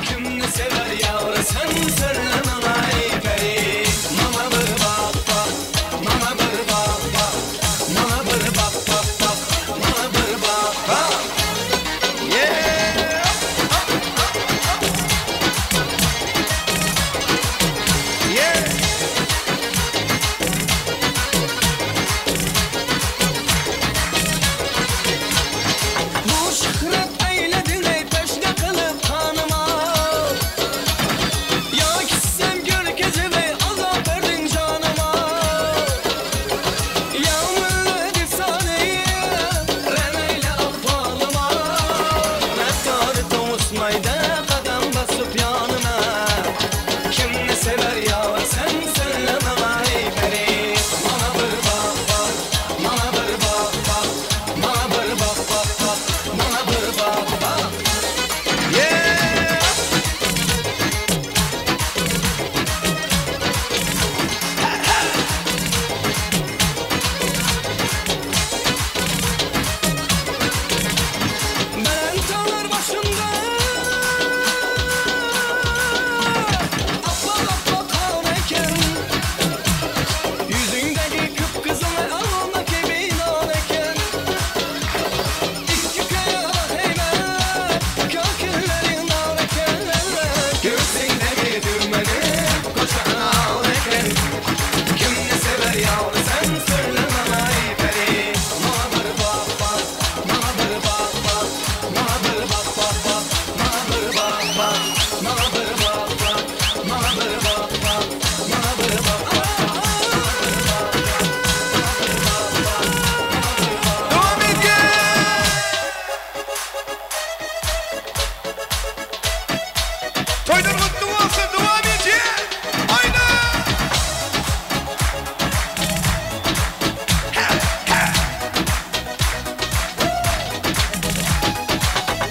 Kimni sever yavru sen sırrını ay peri. Mama bir bak bak, mama bir bak bak, mama bir bak bak bak, mama bir bak bak. Yeah. Yeah. Bu şıhret eyledin ey peşne kılıp kanıma. Ya gitsem gökyüzü ve azap verdin canıma. Yağmurlu efsaneyi remeyle ahvalıma. Meftarı tomusmayda kadem basıp yanıma. Kimni sever ya sen söyleme ay peri. Bana bir bak bak, bana bir bak bak, bana bir bak bak bak, bana bir bak bak. Yeah. Ben kalır başımda Aplak aplak kaneken. Yüzündeki kıpkızıl almak gibi naneken. İki kaya heymet kakillerin naneken. Göğsünde bir düğmeli koşan ağleken. Kimni sever yavru sen söyleme ay peri. Bana bir bak bak, bana bir bak bak, bana bir bak bak bak, bana bir bak bak, bana bir bak bak, bana bir bak bak, bana bir bak bak. Devam et gel. Toylar mutlu olsun, devam et ya. Aynen.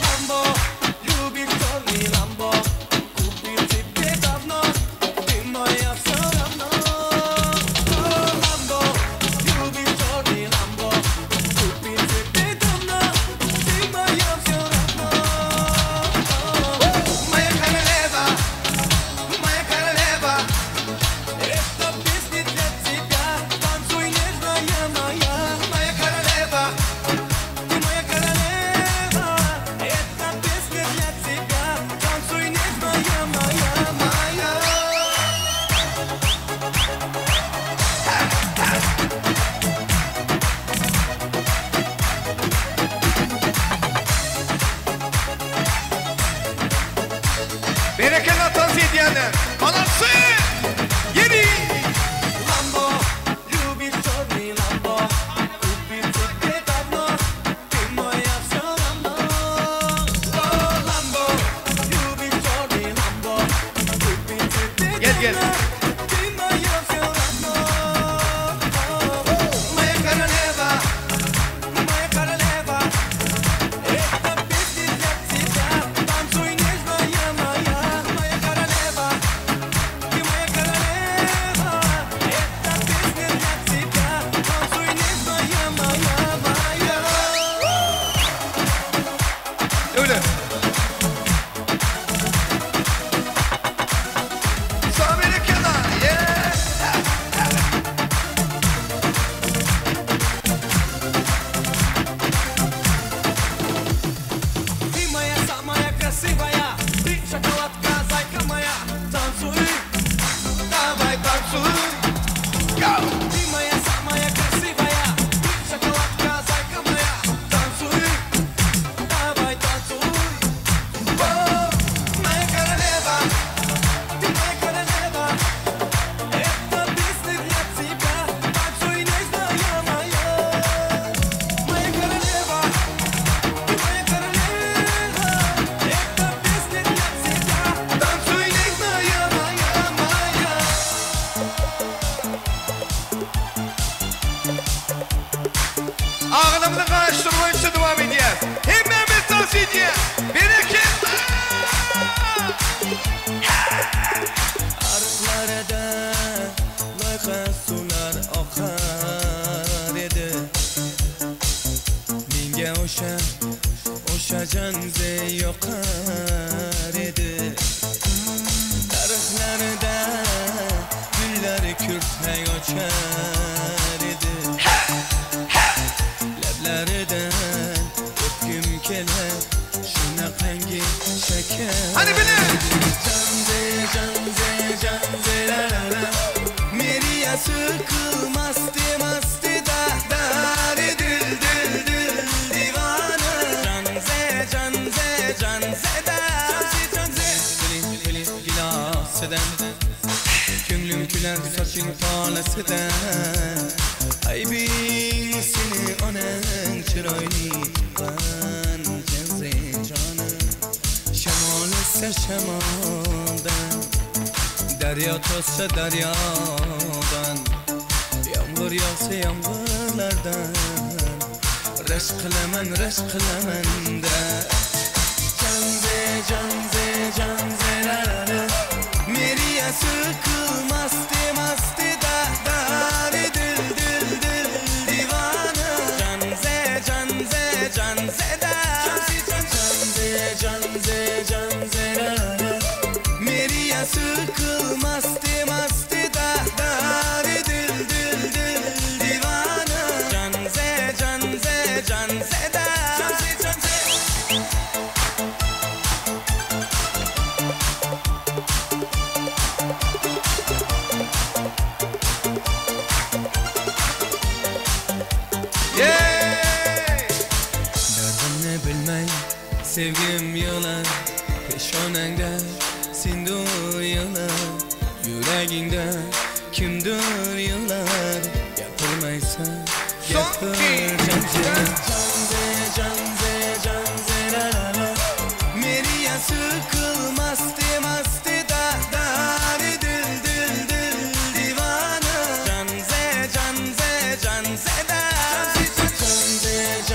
Lambo, lubię czarny Lambo. Kupił ciebie dawno, ty moja wся dawno. Lambo, lubię czarny Lambo. Kupił ciebie dawno, ty moja wся dawno. Moja королева, это песня для тебя. Танцуй, нежная моя, моя королева. Ты моя королева, это песня для тебя. Танцуй, нежная моя, моя. Bereketli tavsiye edenler. Anası. Yeni. Lambo, lubię czarny Lambo. Kupił ciebie dawno, ty moja wся dawno. Lambo, lubię czarny Lambo. Kupił ciebie Gel, gel. dawno, ty moja wся dawno. Moja королева, это песня для тебя. Танцуй, нежная моя, моя королева. Ты моя королева, это песня для тебя. Танцуй, нежная моя, моя. Öyle. Sağ Amerika'da. Yeah. Ты моя самая красивая, ты шоколадка, зайка моя. Танцуй, давай танцуй. Ты моя самая красивая, ты шоколадка, зайка моя. Танцуй, давай танцуй. О, моя королева, ты моя королева. Это песня для тебя. Танцуй, нежная моя. Моя королева, ты моя королева. Это песня для тебя. Танцуй, нежная моя, моя. Ağlamını karıştırmayı için devam ediyor. Hepimiz tavsiye ediyor. Bereketli. Arıqlarda loyqa sular oqar edi. Menga o'sha janze yoqar edi. Daraxtlarida gullar kurtay ochar edi. Lablaridan o'pgim kelar shunaqangi shakar. Hadi bilir. Janze la la la. Meriya sıkılmazdı masti da dari dil divana. Janze da. Bili gilasıdan. Kümlüm küler saçın palasıdan. Aybin seni onun çıroyliğinden. Janze canım. Şamal ise şamaldan. Derya tossa deryadan. Yağmur yağsa yağmurlardan. Reşk kılaman da. Janze la la la. Meriya sıkılmazdı masti da dari dil divana. Janze da. Janze la la. Meriya sıkılmazdı masti da dari dil divana. Janze da. Derdimni bilmay sevgim yılar. Peshonangda sendur yılar. Yuragingda kimdir yılar. Gapirmaysan gapir janze la la la. Meriya sıkılmazdı masti da dari dil divana. Janze da.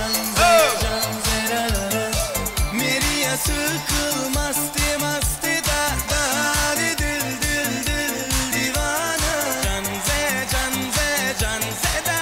Janze la la la. Meriya sıkılmazdı masti da dari dil divana. Janze da.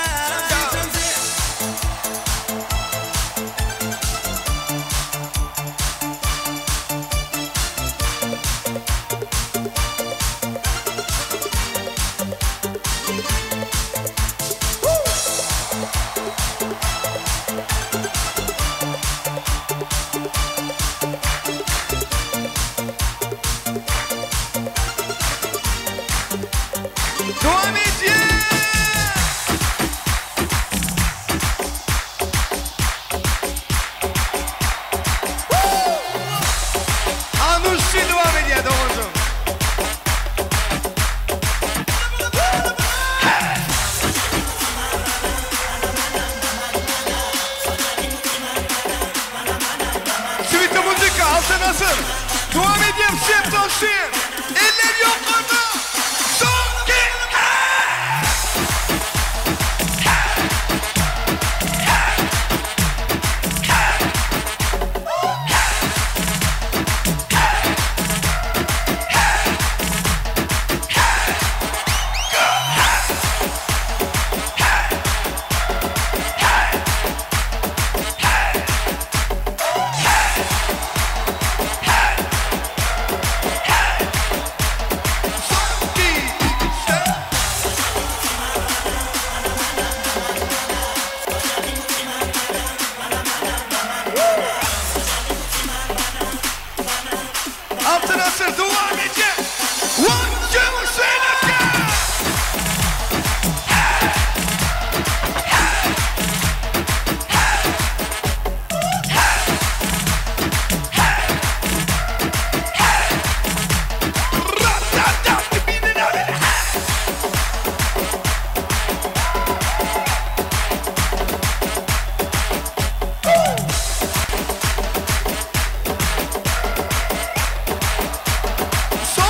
Devam edeceğiz. Anuşlu devam ediyor Doğan'cığım. Sivitli müzik altı nasıl? Devam edeyim şef taşıyın. Eller yukarıda. Son ki. Altı nasıl devam edeceğiz. One, two, three, let's go. So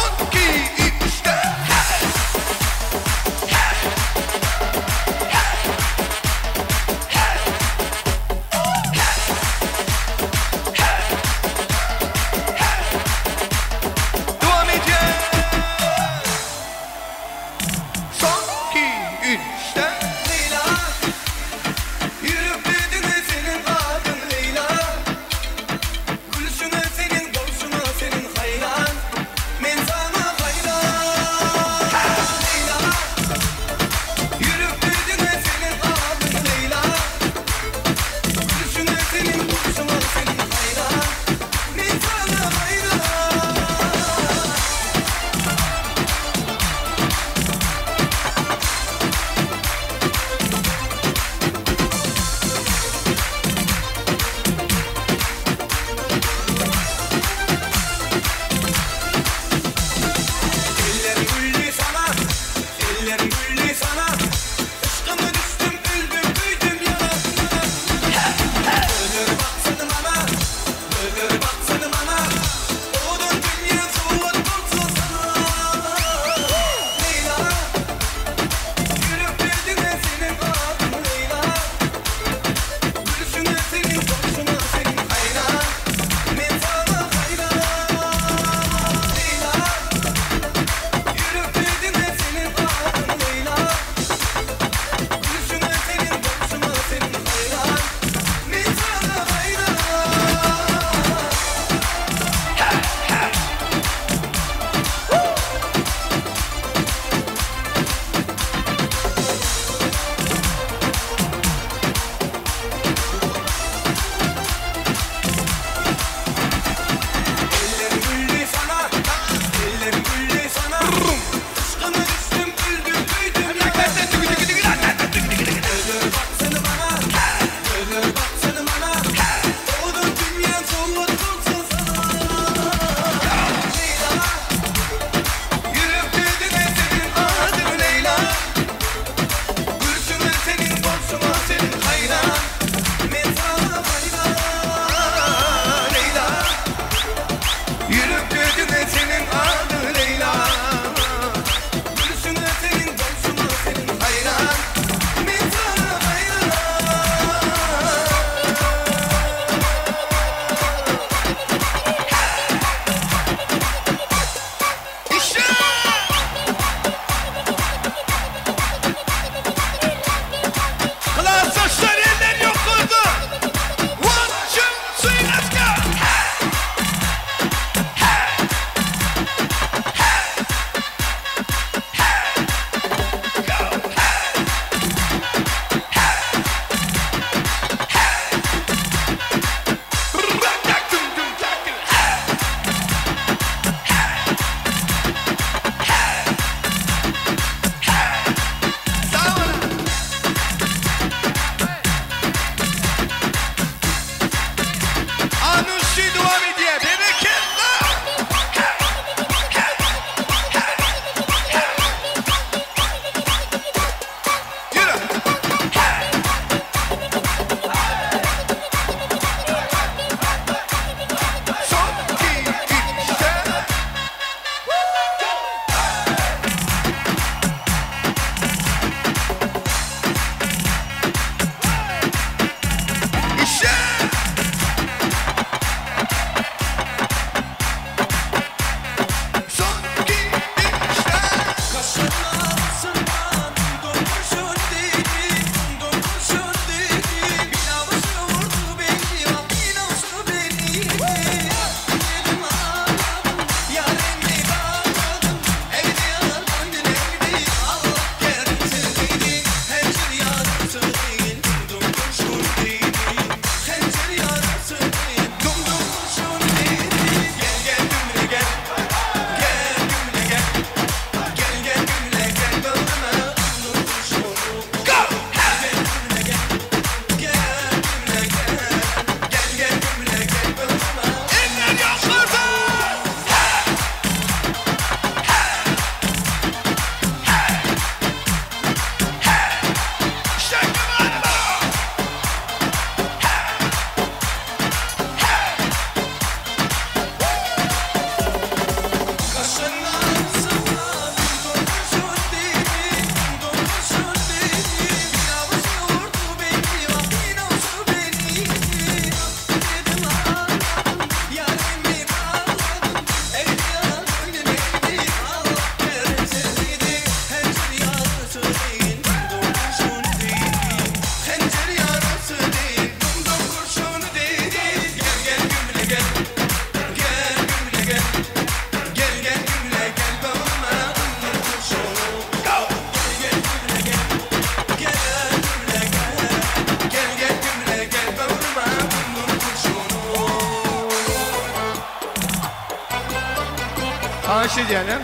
Xahiş edelim.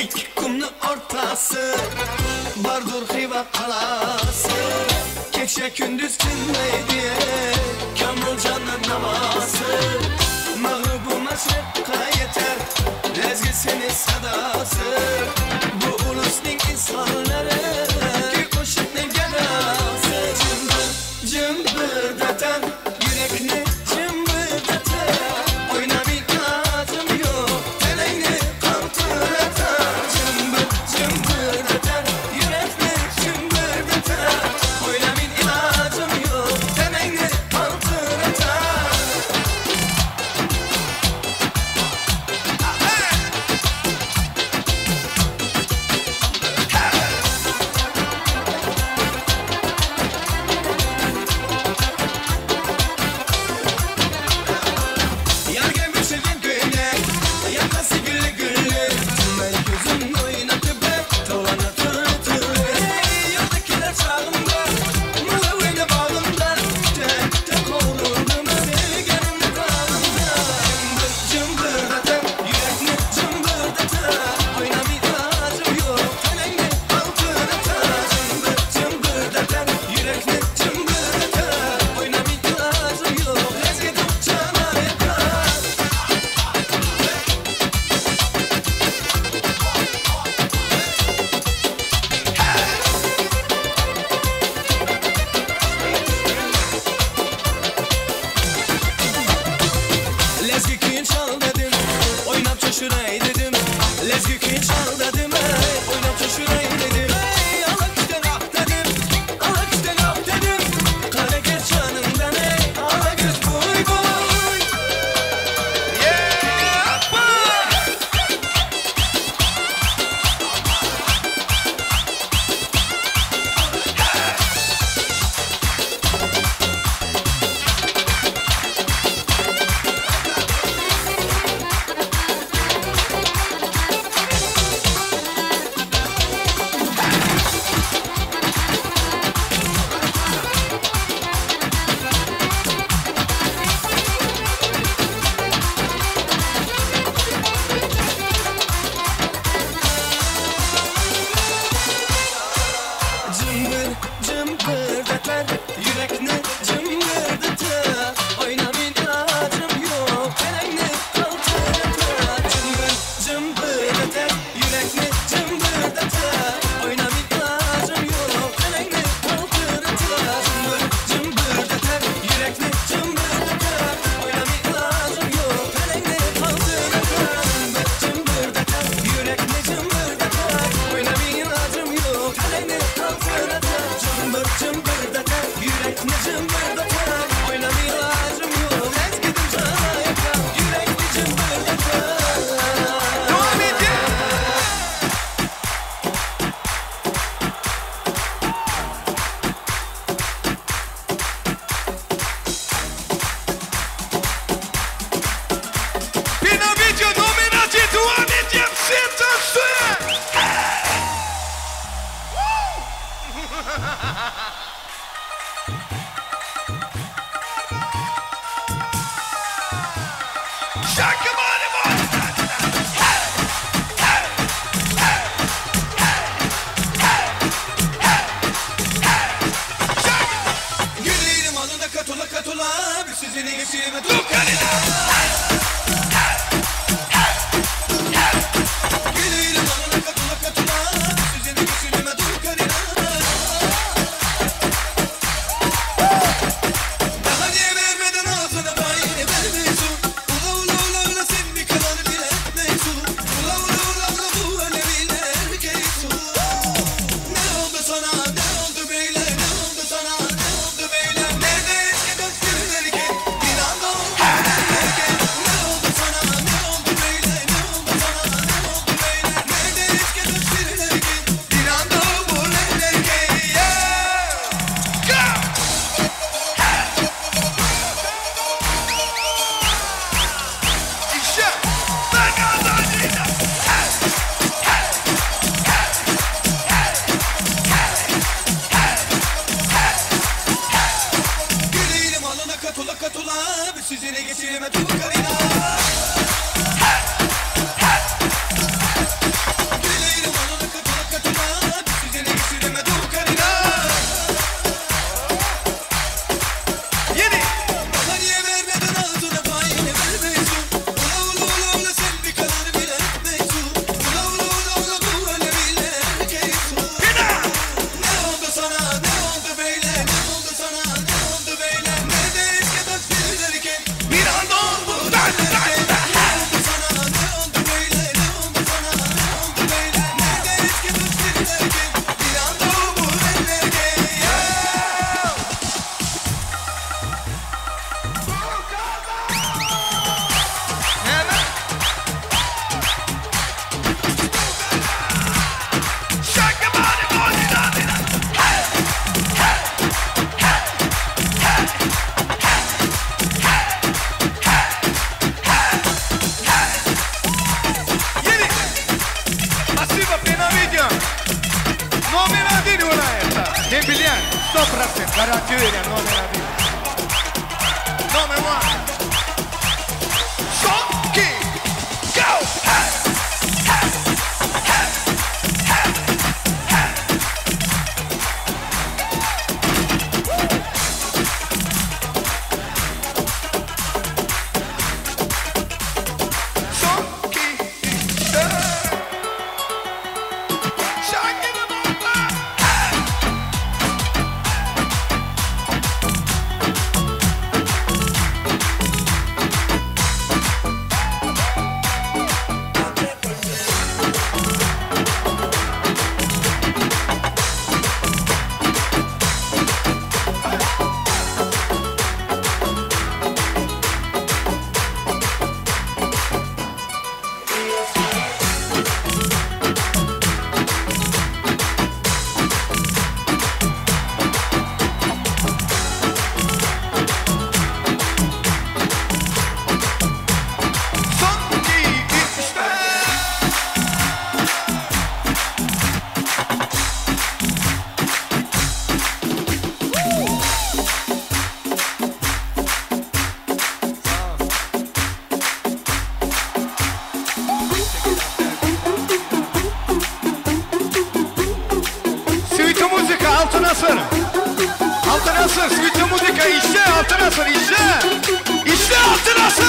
İki kumlu ortası Bardur Xiva kalası Gece gündüz dinleydi Kamilcan'ın namazı Mağlubu maşrikka yeter Lezgisinin sadası Bu ulusning insanları Ki koşukning gelası Cımbır cımbırdatan Yürekni cımbırdatan Oynamayın acım yok Teneyni kaltıratan Cımbır cımbırdatan Yürekni cımbırdatan Oynamayın acım yok Teneyni kaltıratan Yar gelmiş elin güne Yakası güllü güllü Ben gözüm oynatıp hep Tavana türlü türlü Yoldakiler çağımda Mılavını bağımda Tek tek olurdum Sevgilimle bağımda Cımbır cımbırdatan Yürekni cımbırdatan Oynamayın acım yok Tenengi altıratan Cımbır cımbırdatan Yürekni cımbırdatan Oynamayın acım yok Lezgedim cana yakar Lezgi kıyın çal dedim Oynap coşuray dedim Lezgi kıyın çal dedim Oynap coşuray dedim Allah güçten ah dedim Allah güçten ah dedim Kara geç canımdan Allah güç boy boy Cımbır cımbırdatar Yürekni cımbırdatar Oynamayın acım yok Tenengi kaltırdatar Cımbır cımbırdatar Yürekni cımbırdatar Oynamayın acım yok Tenengi kaltırdatar Cımbır cımbırdatar Yürekni cımbırdatar Oynamayın acım yok Tenengi kaltırdatar Cımbır cımbırdatar Yürekni cımbırdatar Oynamayın acım yok Tenengi kaltırdatar Cımbır cımbırdatar Yürekni cımbırdatar Oynamayın acım yok Lezgidim cana yakar Yürekni cımbırdatar Devam edin. Pina Video nominaci devam edeyim. Sırtın suya. Şarkı mani mani. Yüreğim alında katula katula Bir sözünü geçirme dur kalina Yüreğim alında katula katula Bir sözünü geçirme dur kalina Daha niye vermeden ağzına payını vermiyorsun Ula ula ula ula sen Garanti veriyorum, nome la vita. Nome one. Sonky, go! Hey! Hey! Hey! Hey! Hey! Sonky, Şakir Baba! Hey! Suite muzica, altı nasır. Altı nasır, suite muzica, işte altı nasır, işte. İşte altı nasır.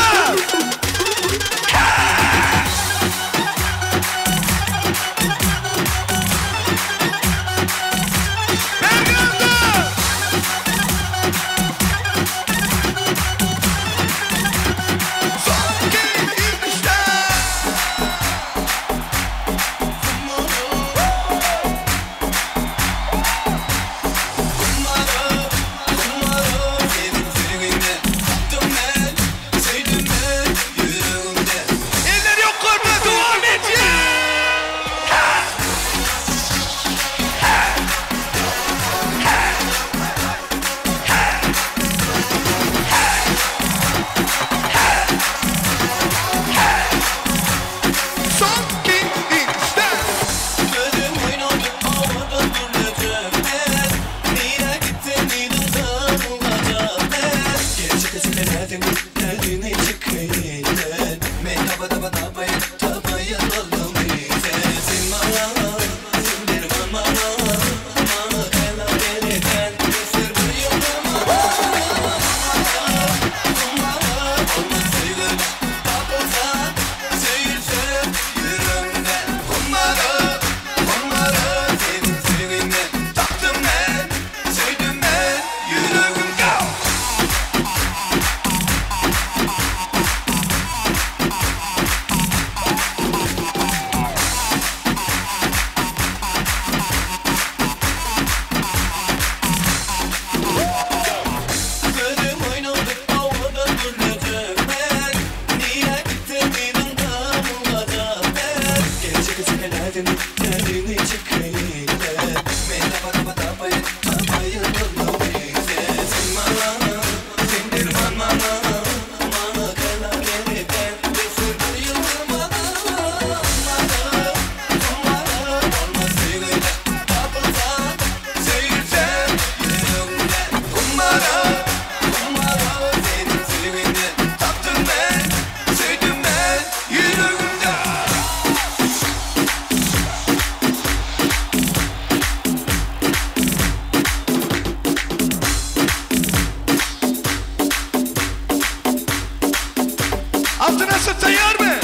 Altı nasıl tayar mı?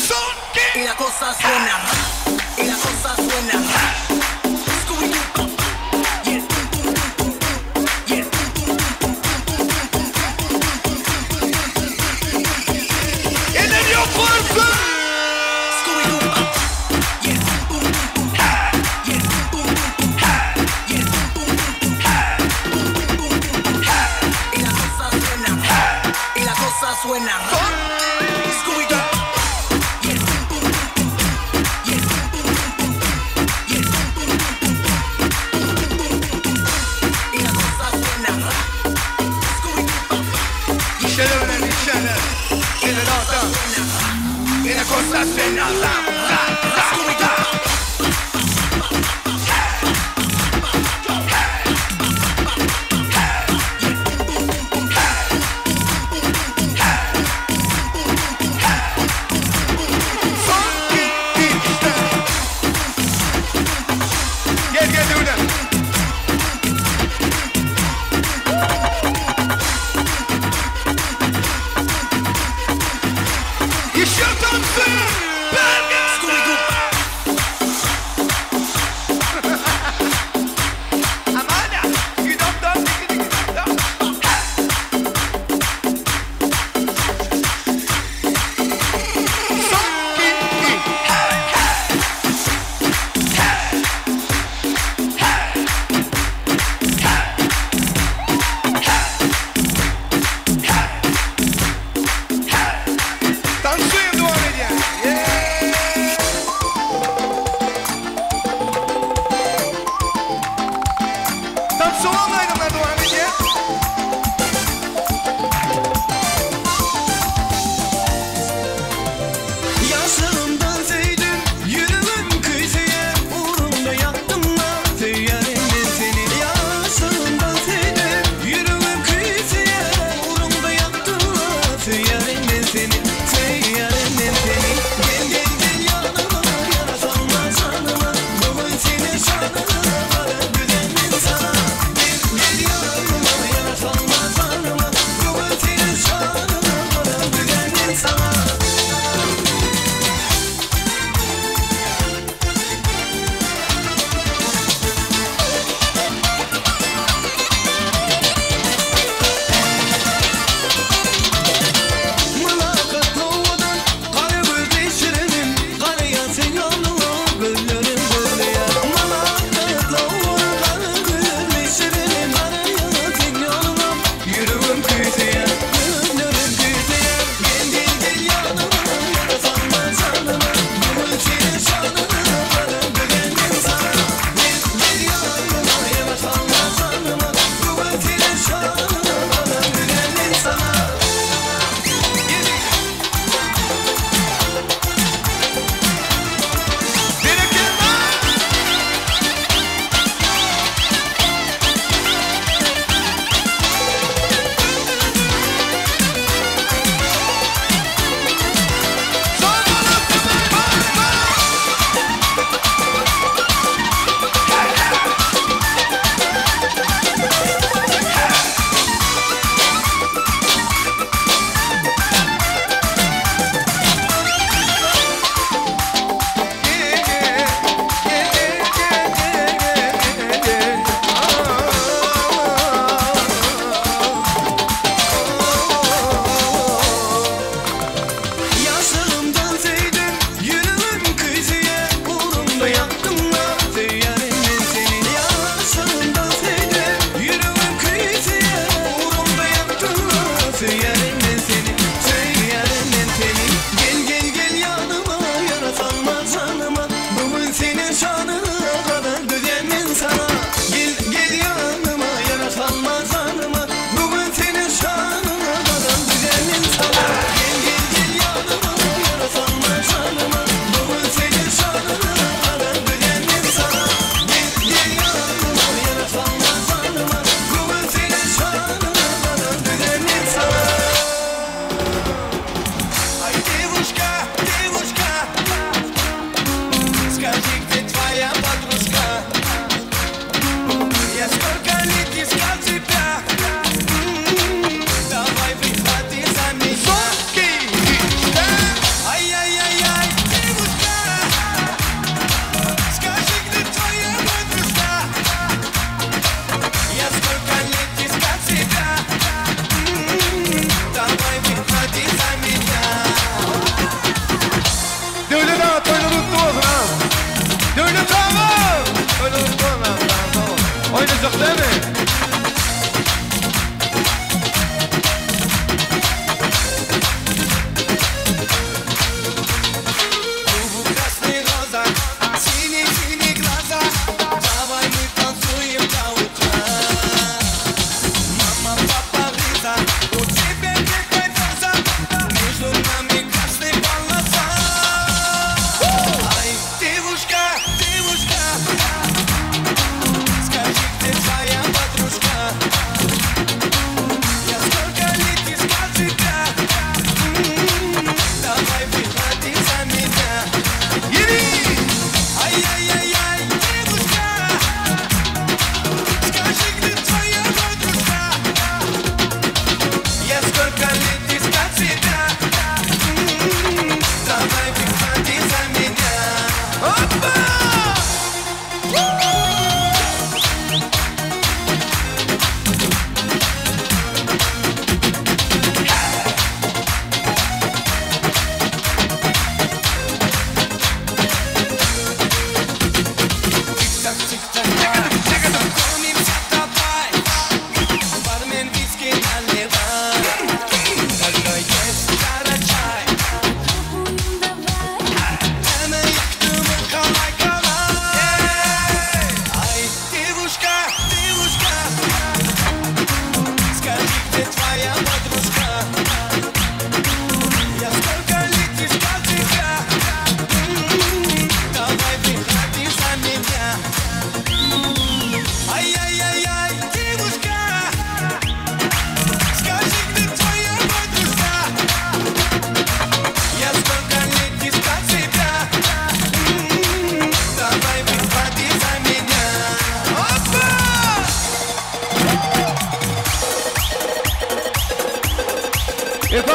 Son ki. Y la cosa suena, y la cosa suena. Scooby-Doo, yeah, yeah. Eller yok korku. Scooby-Doo, yeah, yeah, yeah. Y la cosa suena, y la cosa suena. Scooby-Doo. Una cosa suena, la, Юля. Еще танцуем! Амаля! Гидам-дам, гидам-дам. Танцуем, devam edin. Танцевальная devam edin. Yaşlarımdan zeydin, yürümün kıyıya, uğrunda yaktım da teyyarimden seni. Yaşlarımdan zeydin, yürümün kıyıya, uğrunda yaktım da teyyarimden seni. Teyyarimden seni. Gel gel gel yanıma, yaratanma canıma, bugün senin şanına para güzelmin sana. Gel gel yanıma, yaratanma canıma, bugün senin şanına para güzelmin sana. Mınakat doğudan kara gözleşirim, kara yansın yoluna güllerim gülleyen. Mınakat doğudan kara gözleşirim, kara yansın yoluna yürüyorum kıyıya, güllerim kıyıya. Gel gel gel yanıma, yaratanma canıma, bugün senin şanına para güzelmin sana. Gel gel yanıma, yaratanma canıma, bugün senin şanına para güzelmin sana. Yaşlarımdan zeydin, yürümün kıyıya, uğrunda yaktım da teyyarimden seni. Yaşlarımdan zeydin, yürümün kıyıya, uğrunda yaktım da teyyarimden seni. Teyyarimden seni. Gel gel gel yanıma, yaratanma canıma, bugün senin şanına kadar güzelmin sana. Gel gel yanıma, yaratanma canıma, bugün senin şanına kadar güzelmin sana. Gel gel gel yanıma, yaratanma canıma, bugün senin şanına kadar güzelmin sana. Gel gel yanıma, yaratanma canıma, bugün senin şanına kadar güzelmin sana. Ай, девушка, девушка, скажи, где твоя подружка? Я сколько лет искал тебя, давай выходи за меня. Ай-яй-яй-яй, девушка, скажи, где твоя подружка? Я сколько лет искал тебя, давай выходи за меня. Devlet ağa, toynuluk olsun ha. Devlet ağa! Toynuluk olsun ha. Oynayacak değil mi? Красные роза, синие-синие глаза, давай мы танцуем до утра. Мама, папа, Лиза, у тебя какая роза, между нами красная полоса. Ай, девушка, девушка, скажи, где твоя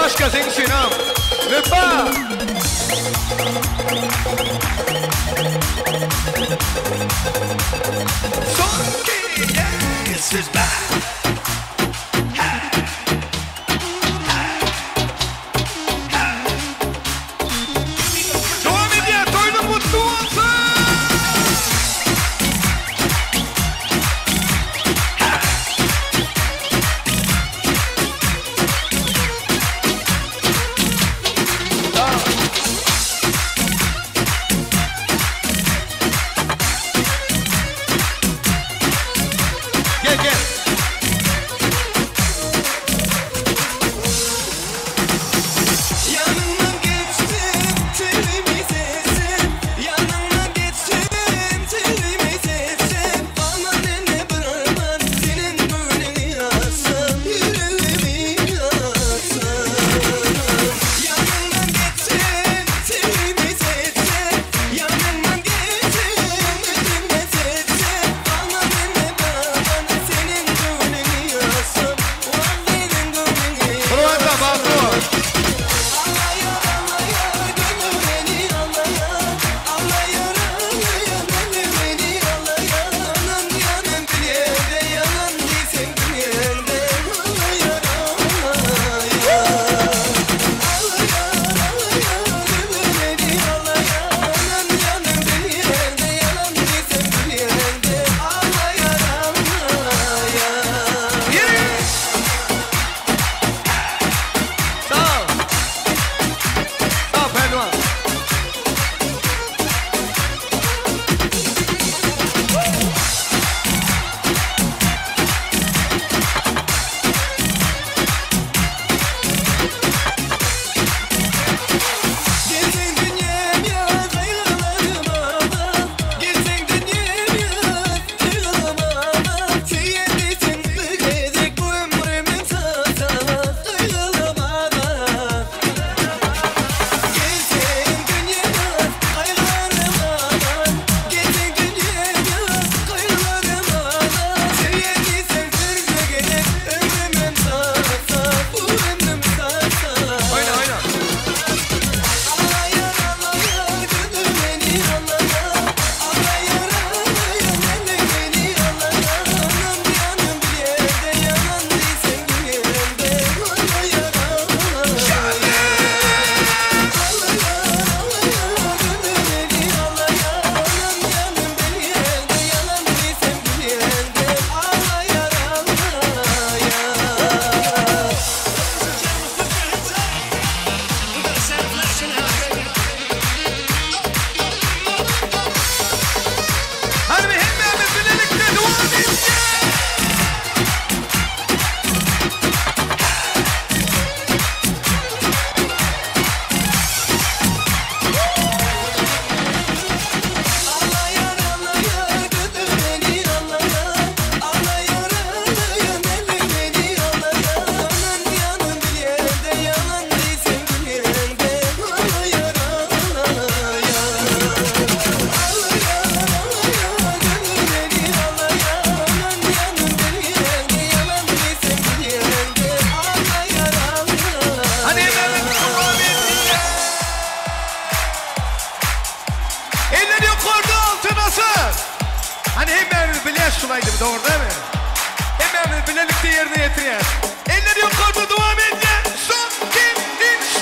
Başka sen Sinem. Vefa. Son yes is back. sulaydı bu, doğru değil mi? Hemen birlikte yerine getiriyoruz. Elleri yukarıda devam edin. Son, iki, üç,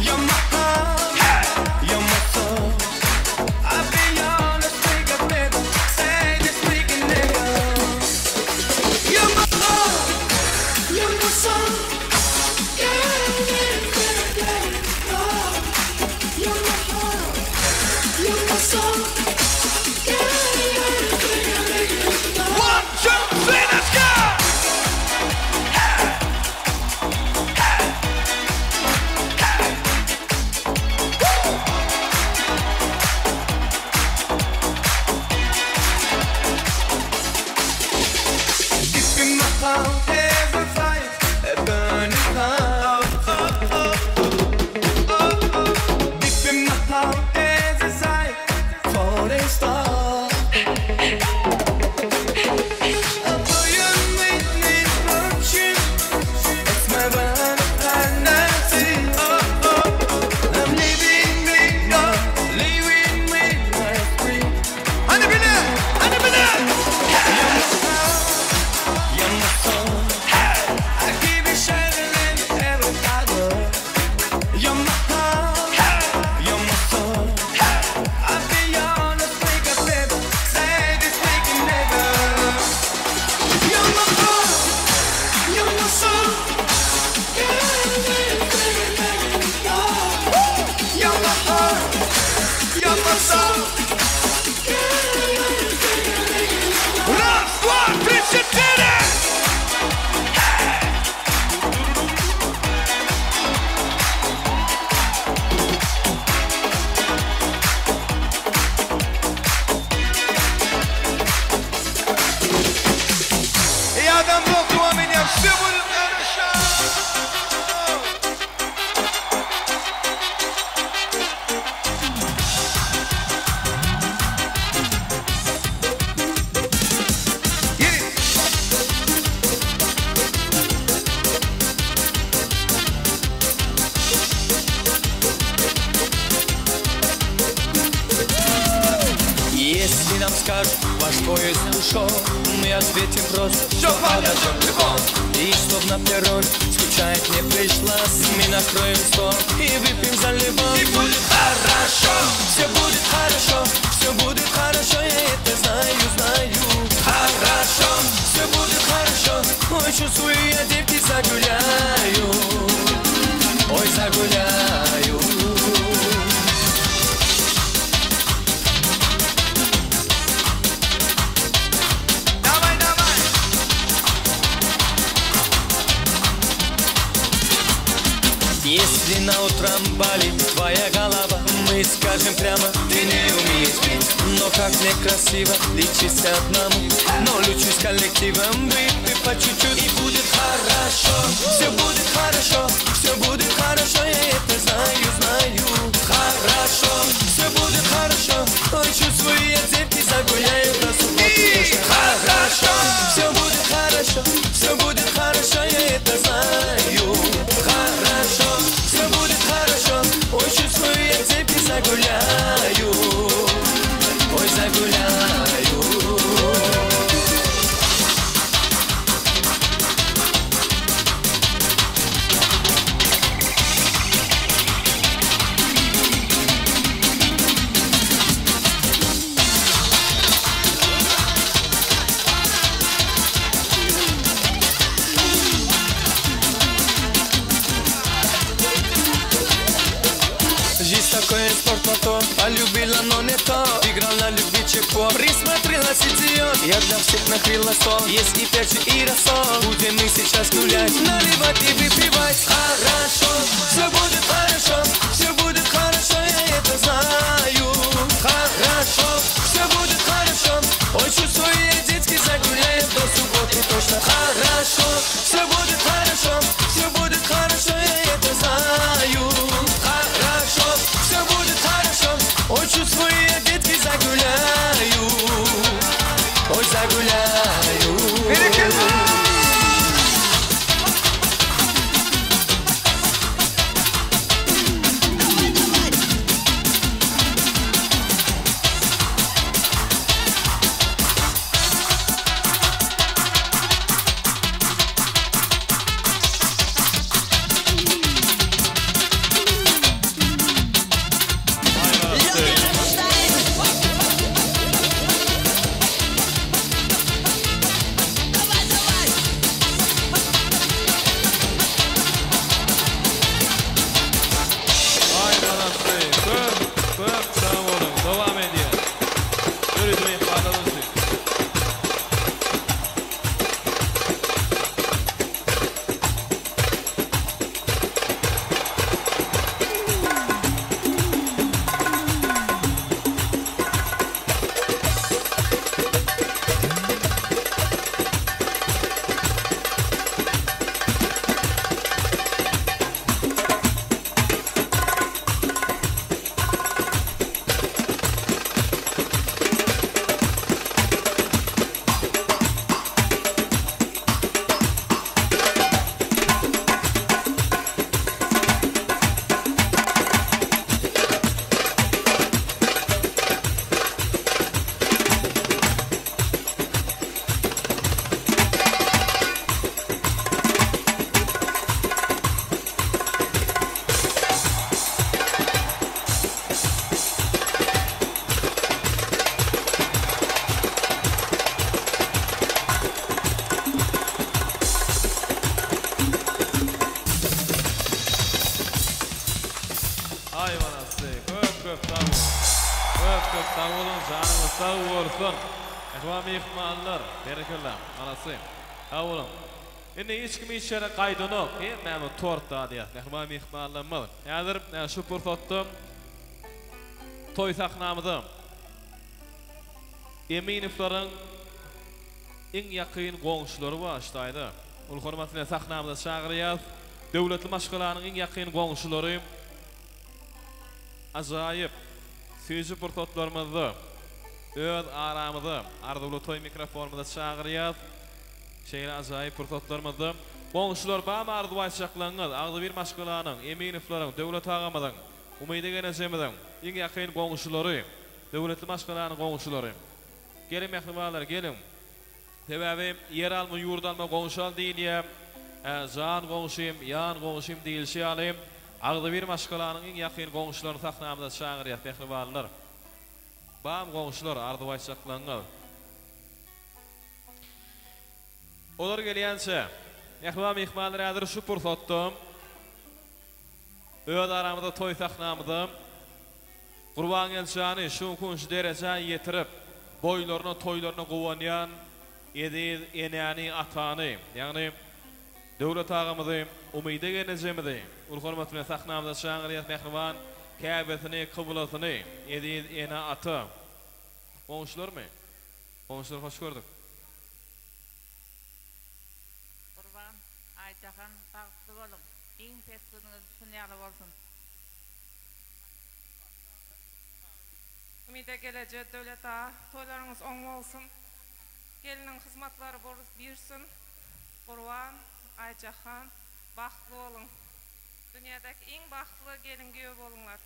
You're my Kosta. Раз, два, три, четыре. Я дам Бог, у меня все будет хорошо. Если нам скажут, ваш поезд ушел, мы ответим просто, все подождем любовь. И чтоб на перроне скучать не пришлось, мы накроем стол и выпьем за любовь. И будет хорошо, все будет хорошо, все будет хорошо, я это знаю, знаю. Хорошо, все будет хорошо, ой, чувствую, я девки загуляю, ой, загуляю. Если на утром болит твоя голова, мы скажем прямо, ты не умеешь петь. Но как некрасиво лечиться одному, но лучше с коллективом, выпей по чуть-чуть. И будет хорошо, все будет хорошо, все будет хорошо, я это знаю, знаю. Хорошо, все будет хорошо, ой, чувствую, я девки загуляю до субботы. Хорошо, все будет хорошо, все будет хорошо, я это знаю. Хорошо, все будет хорошо, ой, чувствую, я девки загуляю, ой, загуляю. Жизнь такой спорт потом, полюбила, но не то. Играл на любви чекпот, присмотрелась идиот. Я для всех накрыла стол, есть и перчик, и рассол. Будем мы сейчас гулять, наливать и выпивать. Хорошо, все будет хорошо, все будет хорошо, я это знаю. Хорошо, все будет хорошо, ой, чувствую, я детский загуляю до субботы точно. Хорошо, все будет хорошо, все будет хорошо, я это знаю. Хорошо, все будет хорошо, ой, чувствую, я детки загуляю, ой, загуляю. Çok sağ olun, canınız sağ olsun. Ehvam ihmallar, berekeler, anasıyım. Sağ olun. Şimdi hiç kimi içeri kaydını yok. Ben bu tortta diye. Ehvam ihmallar mı? Hazır şu fırsatım. Toy sahnamızı. Eminovların en yakın komşuları başlaydı. Ul hurmatly sahnamızda çağırıyaz. Döwletli maşgalarynyň en yakın komşuları. Ajaýyp süýji fırsatlarymyzdy öz aramyzda Arduly toy mikrofonumyzda çağırýar. Şeýle ajaýyp fırsatlarymyzdy. Komşular bama ardy başlaklaňyz. Agdy bir maşgalanyň, Eminovlaryň, Döwlet agamyzyň, Umydy gelenjegimiziň en yakın komşuları, döwletli maşgalanyň komşuları. Gelin mehribanlar, gelin. Sebäbi yer alma, yurt alma komşal diýilýär. Jan komşym, yan komşym diýilýär. Agdy bir maşgalanyň en yakın komşularyny sahnamyzda çağırýar mehribanlar. Bam komşular ardy başlaklaňyz. Olar gelýänçe, mehriban mehmanlar hazır şu pursatda öz aramyzda toy sahnamyzda Gurban Elçany şu kunç derejä ýetirip boýlaryna toýlaryna gowanýan Ediz enäni atany, ýagny Döwlet agamyzy, Umydy gelenjegimizi, ul hormatly sahnamyzda çağırýar mehriban käbetini, kıblasyny, Ediz ene aty. Komşularmy? Komşular hoş gördük. Gurban, Aytahan, bagtly bolun. Iň petiniňiz sunýaly bolsun. Umyda gelejek döwlet ağa, toýlaryňyz oň bolsun. Geliniň hyzmatlary birsin. Gurban, Aytahan, bagtly bolun. Dünýädäki iň bagtly gelin göýe bolunlar.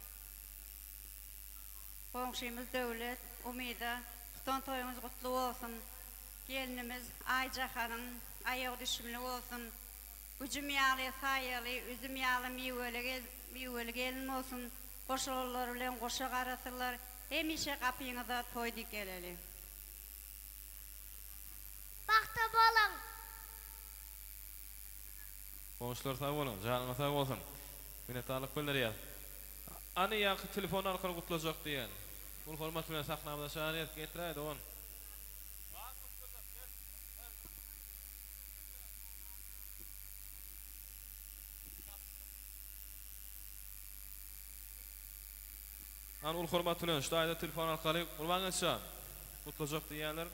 Komşumuz Döwlet, Umyda, tutan toýuňyz gutly bolsun. Gelinimiz Ayjahanyň aýagy düşümli bolsun. Güjüm ýaly, saýaly, üzüm ýaly miweli gelin bolsun. Goşalar bilen goşa garasylar, hemişe kapyňyza toýdy geleli. Bakta bolun. Komşular sağ olun, canına sağ olsun. Minnetdarlyk bildirýär. Ani ýa telefon arkaly gutlajak diýen. Ul hormat bilen sahnamyzda şahanyet getirýär on. An ul hormat bilen şu aýda telefon arkaly Gurban Elçan gutlajak diýenler.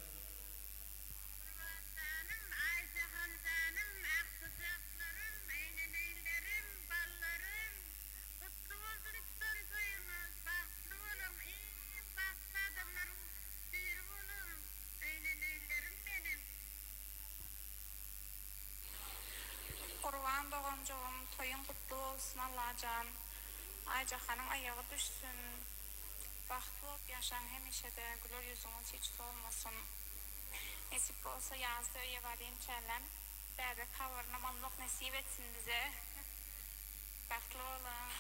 Gurban doğumcuğum, toyun kutlu olsun Allah'can. Ayjahanyň aýagy düşsün. Bahtly bolup ýaşaň hemişede, güler ýüzüňiz hiç solmasyn. Nesip bolsa ýazda öýe barýan çälen, bäde kawarna mamluk nesip etsin bize. Bahtly bolun.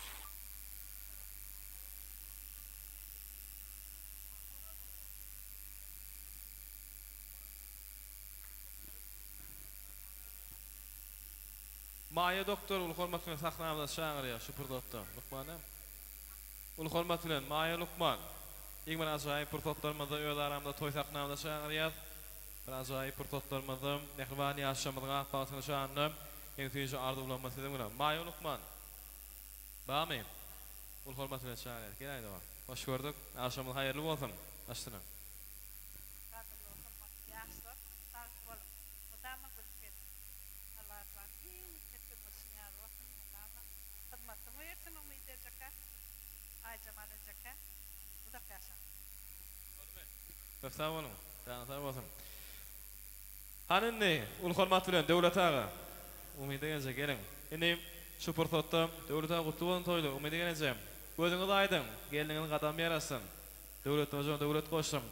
Maýa doktor ul hormat bilen sahnamyzda çağırýar şu purdatda. Lukmanam. Ul hormat bilen Maýa Lukman. Ýigmen ajaýyp purdatlarymyzda öz aramda toy sahnamyzda çağırýar. Bir ajaýyp purdatlarymyzda mehriban ýaşamyzga patyny şanyny ýene süýji ardy bulanmasy dedim. Maýa Lukman. Bamy. Ul hormat bilen çağırýar. Gelaýdy ba. Hoş gördük. Aşamyz haýyrly bolsun. Açdyna. Sağ olun. Sağ olun. Hanynny ul hormat bilen Döwlet ağa. Umydy gelenjek gelin. Indi şu pursatda Döwlet ağa gutly bolan toýdy. Umydy gelenjek. Gözüňiz aýdyn. Geliniň gadam ýarasyn. Döwlet hojam, döwlet goşam.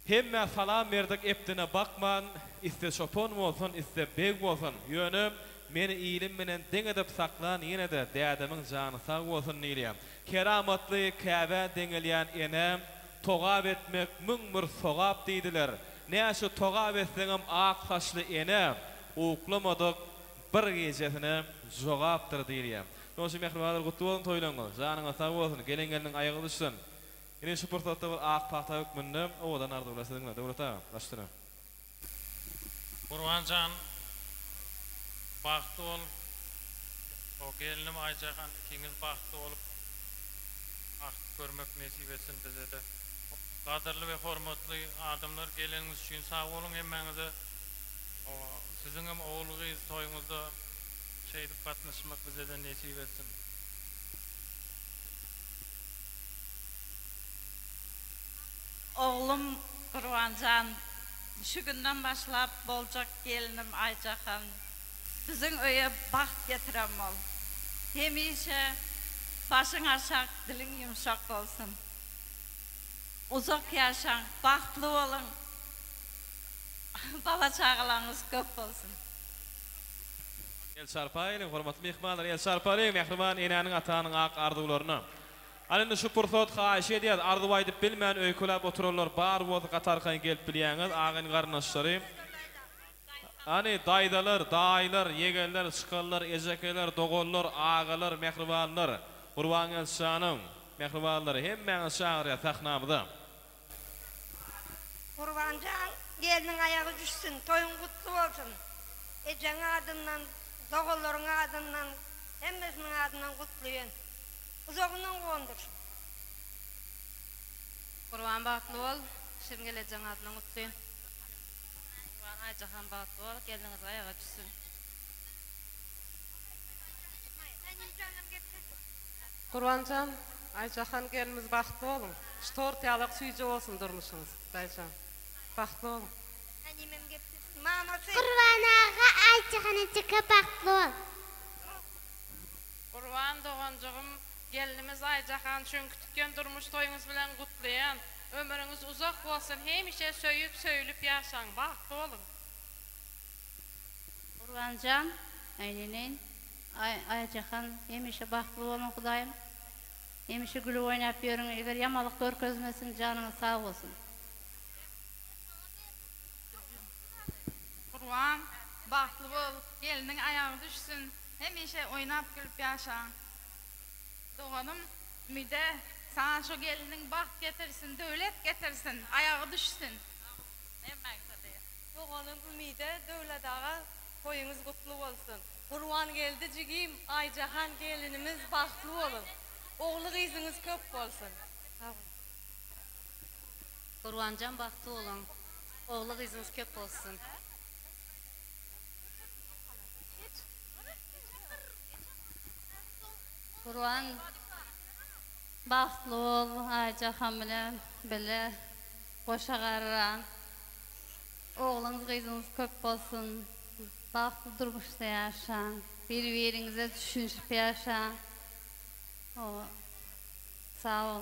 Hemme salam berdik epdine bakman. Iste şopon bolsun, iste beg bolsun. Ýöne meni ilim menen deň edip saklan ýene-de dädemiň jany sag bolsun diýilýär. Keramatly Käbe deňilýän ene togap etmek müňmür sogap diýdiler. Näşe togap etseňem ak saçly ene uklamadyk bir gejesine jogapdyr diýilýär. Noşy mehribanlar gutly bolsun toýlaňyz. Janyňyz sag bolsun, gelengeniň aýagy düşsün. Ine şu portatda bir ak pata hükmünde odan ardı ulasıdığına. Devlet ağa, baştına. Qurbancan baxtı ol. O gelinim Aycahan ikiniz baxtı olup görmek nasip etsin bize de. Qadırlı ve hormatlı adamlar geliniz üçün sağ olun hemmenize. Sizin hem oğulunuz toyunuzda şeydip katlaşmak bize de nasip etsin. Oğlum Qurbancan şu günden başlap bolacak gelinim Aycahan bizim öye baxt getirem ol. Hemişe başın aşağı, dilin yumuşak olsun. Uzak yaşan, baxtlı olun. Bala çağılarınız köp olsun. El Sarpay'ın hormatly mehmanlar, El Sarpay'ın mehriban enäniň ataanyň ak arzuwlaryna. Alenda şu pursat haýyş edýär, arzuw aýdyp bilmän öýkelap oturarlar, bar bolsa gatarkan gelip bilýäňiz, agyň garnaşlary. Ani daydalar, daýlar, yegenler, şykallar, ejekeler, dogollar, agalar, mehribanlar, Qurban Elşanyň mehribanlary hemmäňiz şahyr tahnamyda. Qurbancan gelinin ayağı düşsün, toyun kutlu olsun. Ejen adından, dogolların adından, hemmesinin adından kutluyen. Uzoğundan qondursun. Qurban baxtlı ol, şimdi geleceğin adından kutluyen. Qurban Aycahan baxtlı ol, geliniz ayağı düşsün. Qurbancan, Aycahan gelimiz baxtlı olun. Ştortiyalık süýje olsun durmuşunuz. Daycan, baxtlı olun. Qurban ağa Aycahan'ın çıkı baxtlı ol. Qurban doğancığım, gelinimiz Aycahan çünkü tütken durmuş toyunuz bilen kutlayan, ömrünüz uzak olsun, hemişe söyüp söylüp yaşan, baxtlı olun. Qurbancan, aynenin, Aycahan hemişe baxtlı olun Xudayım. Hemişe gülü oynap yörün, eger yamalık görkezmesin, canınız sağ olsun. Qurban, baxtlı ol, gelinin ayağı düşsün, hemişe oynap gülüp yaşan. Doğanım, müde, sana şu gelinin baxt getirsin, dövlet getirsin, ayağı düşsün. Doğanım ümide, dövlet ağa, koyunuz kutlu olsun. Qurban geldi cigim, Aycahan gelinimiz baxtlı olun. Oğlu kızınız köp olsun. Qurbancan baxtlı olun, oğlu kızınız köp olsun. Qurban baxtlı ol, Aycahan bilen bile qoşa garran. Oğlunuz kızınız köp olsun. Baxtlı durmuşda yaşan. Bir-birinize düşünüp yaşan. Sağ ol.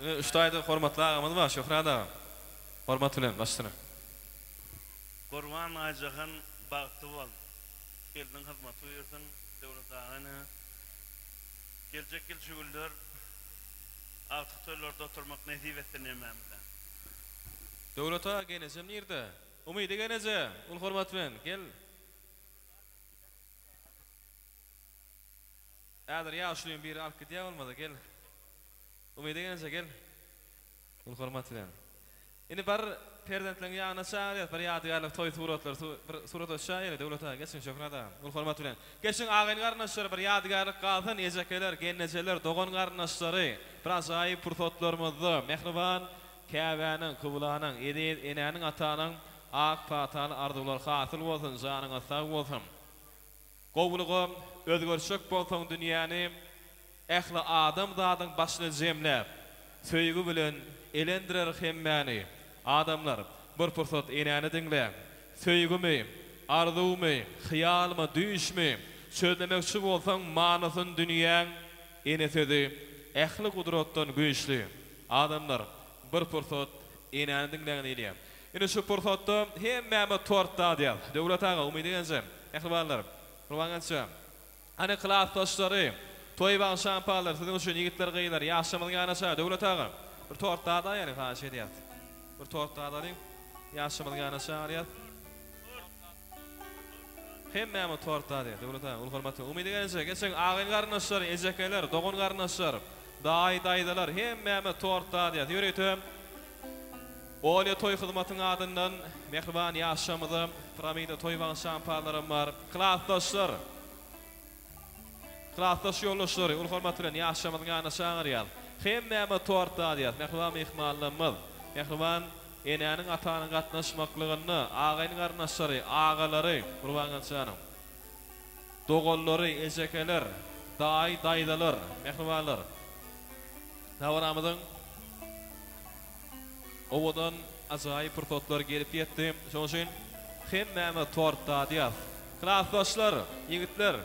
Üstayda hormatly agamyz bar, Şöhrat aga. Hormat bilen başsyna. Qurban Aycahan baxtly bol. Geldiň hyzmaty buyursun, döwlet agaňa. Geljek şugullar artık toylarda oturmak nasip etdi nememde. Döwlet aga genejem nirde? Umydy geneje, ul hormat bilen gel. Äder ýaşlyň biri alyp gidýär bolmady, gel. Umydy geneje gel. Ul hormat bilen. Indi bar perdentleň ýagyna çağırýar, bir ýadygarlyk toy suratlar, surat şaýyr, döwlet aga geçin Şöhrat aga. Ul hormat bilen. Geçin agyň garnaşlary bir ýadygarlyk galsyn, ejekeler, gennejeler, dogan garnaşlary, biraz aý pursatlarymyzdy, mehriban käbäniň, kıblanyň, edil enäniň atanyň ak pataly arzuwlar hasyl bolsun, janyňa sag bolsun. Gowlugy özgörşek bolsun dünýäni ähli adam zadyň başyna jemläp, söýgü bilen elendirer hemmäni. Adamlar bir pursat enäni diňläp, söýgümi, arzuwmy, hyýalymy düşmi, sözlemekçi bolsaň manasyn dünýäň ene sözi ähli gudratdan güýçli. Adamlar bir pursat enäni diňlägen edýär. Ine şu pursatda hemmäme tortda diýär. Döwlet aga umydy genjem. Ähli barlar. Qurbangança. Ana klassdaşlary, toy bagy şampalar, siziň üçin ýigitler gyýlar, ýaşamalyň anaşa döwlet aga. Bir tortda da ýani haýyş edýär. Bir tortda da ýaşamalyň anaşa ýaryat. Hemme torta diye. Döwleta ul hormaty. Umydy gelense geçen agyn garnaşlar, ejekeler, dogon garnaşlar, daydalar hemme torta diye. Ýöretem. Olya toy hyzmatyň adyndan mehriban ýaşamydy. Piramida toy bagyň şampalarym bar. Klassdaşlar. Klassdaş ýoldaşlary ul hormaty bilen ýaşamadyň ýanyna şaňyrýar. Hemme torta diye. Mehriban mehmanlarymyz. Mehriban enäniň atanyň gatnaşmaklygyny, agaýyň garnaşlary, agalary, gurban çanyň. Dogollary, ejekeler, daydalar, mehribanlar. Dawaramyzyň owadan ajaýyp prototlar gelip ýetdi. Şoň üçin hemme torta diýär. Klassdaşlar, ýigitler,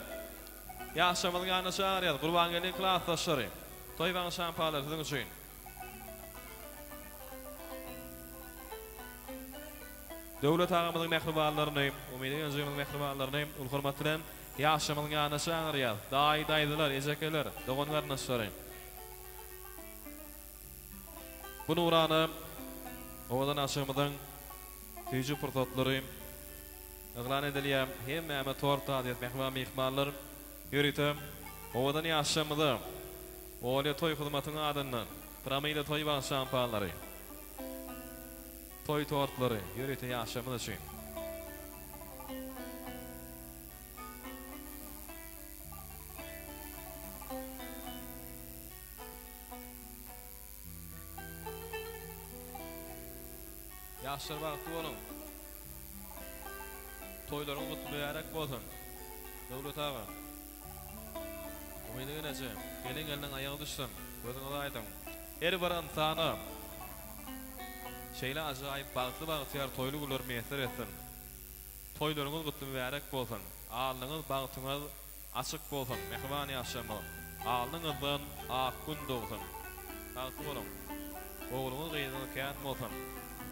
ýaşamadyň ýanyna şaňyrýar, gurban gelen klassdaşlary. Toy bagyň şampalar siziň üçin. Döwlet agamyzyň mehribanlaryny, umydy ýazymyň mehribanlaryny ul hormat bilen ýaşamadyň ýanyna şaňyrýar. Daydalar, ejekeler, dogon garnaşlary. Bu nurany owadan aşamydyň tüýjü prototlary eglan edilýär. Hemme torta diýip mehriban mehmanlar ýöretem. Owadan ýaşamydy. Olya toy hyzmatyň adyndan piramida toy bagyň şampalary. Toy tortlary ýöretem ýaşamydy üçin. Ýaşlar bagty bolun. Toylaryň gutly ýarak bolsun. Döwlet aga. Umydy gelense, gelen gelden aýagy düşsün. Gözüňe aýdym. Her bir insana şeýle ajaýyp bagty bagtyar toyly gular meser etsin. Toylaryňyz gutly ýarak bolsun. Alyňyz bagtyňyz açyk bolsun. Mehriban ýaşama. Alyňyzdan ak gün dogsun. Bagty bolun. Oğluňyz gyýyny kän bolsun.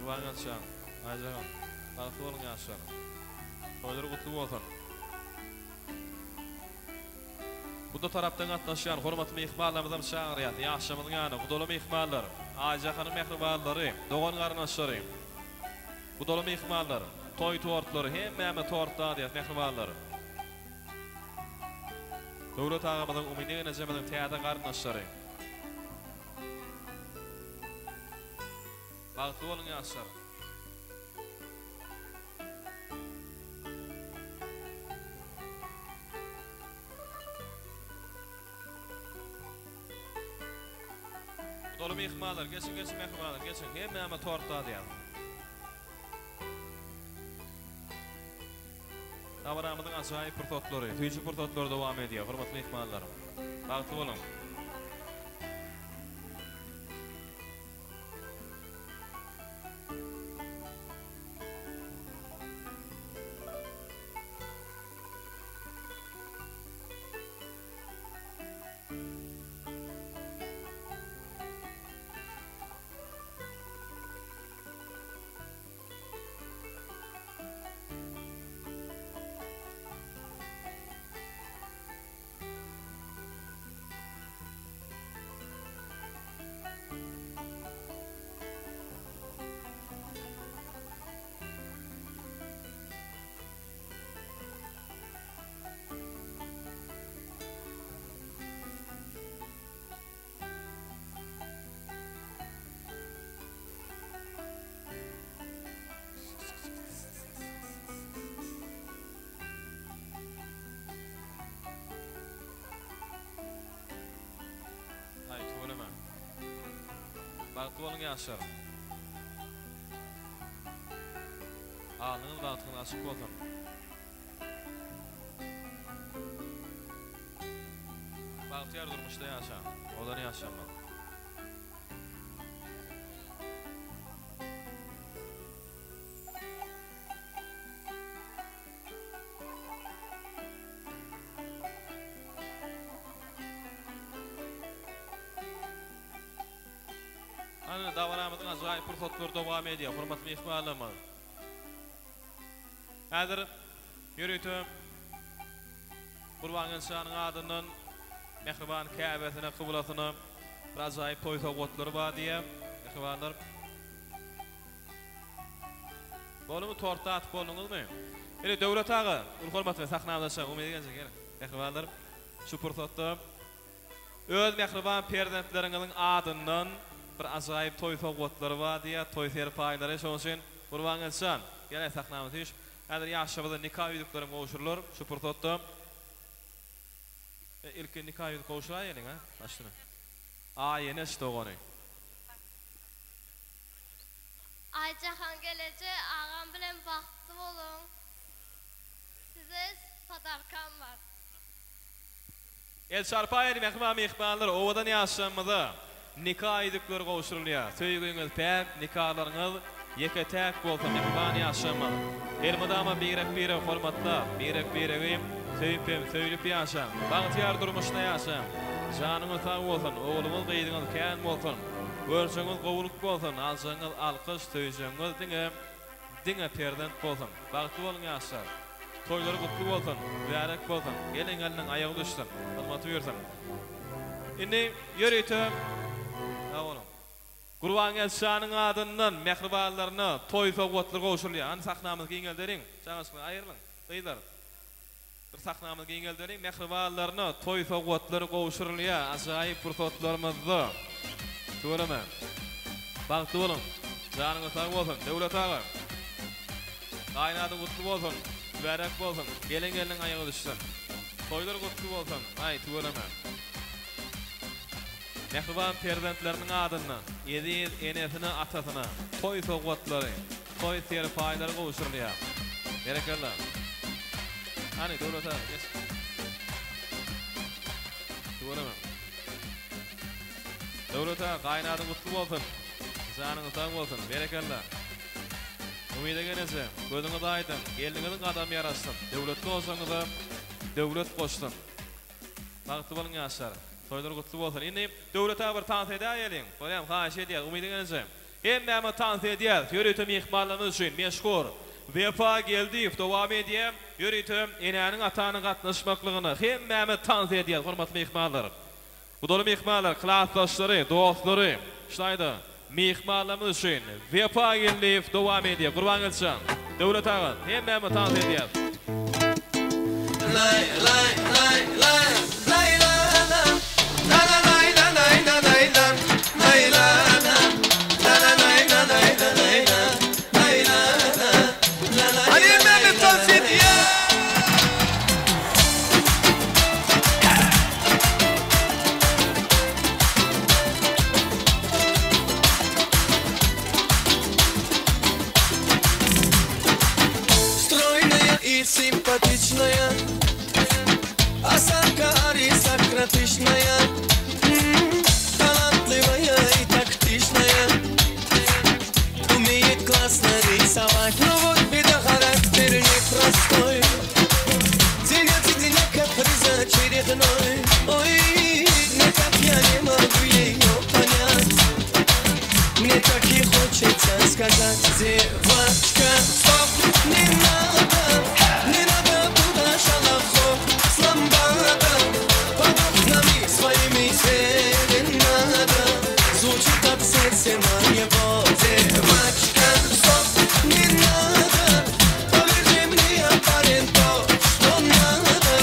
Gurban çan. Ajagan. Bagty bolun ýaşlar. Toylary gutly bolsun. Bu da tarapdan gatnaşýan hormatly mehmanlarymyzdan şaňyrýar. Ýaşamadyň ýany, gudala mehmanlar, Aýjahanyň mehribanlary, dogan garnaşlary. Gudala mehmanlar, toy tortlary, hemme torta diýip mehribanlar. Döwlet agamyzyň umydy genejemediň täze garnaşlary. Bagty bolun ýaşlar. Dolu mehmanlar, geçin mehmanlar, geçin. Hemme torta diýär. Dawaramyzyň ajaýyp prototlary, tüýjü prototlary dowam edýär. Hormatly mehmanlar. Bagty bolun. Bagty bolun ýaşlar. Alyňyz bagtyny açyk bolsun. Bagty ýer durmuşda ýaşa. Olar ýaşama. Ana dawaramyzyň ajaýyp prototlar dowam edýär. Hormatly mehmanlarymyz. Häzir ýöretem Gurban Şanyň adyndan mehriban käbetine kıbulasyny bir ajaýyp toy sogatlary bar diýip mehribanlar. Bolumy torta atyp bolduňyzmy? Ele döwlet ağa, urhurmat we sahnamdaşa umid egense gerek. Mehribanlarım, şu pursatda öz mehriban perdentleriňiň adyndan bir ajaýyp toý sowgatlary bar diýe, toý serpaýlary şoň üçin gurban etsen. Gele sahnamda düş. Häzir ýaşabyda nikah ýüzükleri goşurlar, şu pursatda. Ilki nikah ýüzük goşurar ýeliň ha, başlyna. Ýene ştogany. Aycahan gelece ağam bilen baktı olun. Size sadarkan var. El şarpayeli mehriban mehribanlar owadan ýaşamyda nikah ýüzükleri goşurulýar. Söýgüňiz päk, nikahlaryňyz ýeketäk bolsa mehriban ýaşamaly. Elmadama bir hormatla, bir söýpem, söýlüp ýaşaň. Bagtyar durmuşna ýaşaň. Janyňyz sag bolsun, oğlumyz gyýdyňyz kän bolsun. Görşeňiz gowuluk bolsun, alsaňyz alkyş, söýjeňiz diňe perdent bolsun. Bagty boluň ýaşar. Toýlary gutly bolsun, bärek bolsun. Gelen geliniň aýagy düşsün. Hormaty bersin. Indi ýöreýtem. Awolum. Gurban Elşanyň adyndan mehribanlaryna toý sowgatlary goşurulýar. An sahnamyz giňelderiň, çaňaşyny aýrylyň. Beýler. Bir sahnamyz giňelderiň mehribanlaryna toý sowgatlary goşurulýar. Ajaýyp pursatlarymyzda. Göreme. Bagty bolun. Janyňyz sag bolsun, döwlet ağa. Gaýnady gutly bolsun, bärek bolsun. Geleniň aýagy düşsün. Toýlar gutly bolsun. Aý, göreme. Mehriban perdentleriň adyndan, ýedi enesine atasyna toý sowgatlary, toý serpaýlary goşurulýar. Berekeler. Hani döwlet ağa, geç. Göreme. Döwlet ağa, gaýnady gutly bolsun. Janyňyz sag bolsun, berekeler. Umid egenese, gözüňiz aýdym, geldiňiz adam ýaraşsyn. Döwletde bolsaňyz da döwlet goşsun. Bagty boluň ýaşar. Toýlar gutly bolsun. Indi döwlete bir tans edýärliň. Bolýam, haýyş edýär, umid egenese. Hemme tans edýär, ýöreýtem ihmallarymyz üçin meşgul. Vefa geldi, dowam edýär. Ýöreýtem enäniň atanyň gatnaşmaklygyny hemme tans edýär, hormatly mehmanlar. Bu doly mehmanlar, klassdaşlary, dostlary, şaýda mehmanlarymyz üçin vefa geldi, dowam edýär. Gurban etsen. Döwlet ağa, hemme tans edýär. Lay lay lay lay lay la la la la lay la lay la lay la lay la la la la lay la lay la lay la lay la la la la. Hadi ben tansit ya. Стройная и симпатичная, осанка аристократичная, талантливая и тактичная, умеет классно рисовать, но вот беда, характер непростой, ценя каприза очередной. Ой, никак я не могу ее понять, мне так и хочется сказать: девочка, стоп, не надо, не надо туда шалахов, сломбада, под окнами своими серенада, звучит от сердца моего. Девочка, стоп, не надо, поверь мне, парень, то, что надо,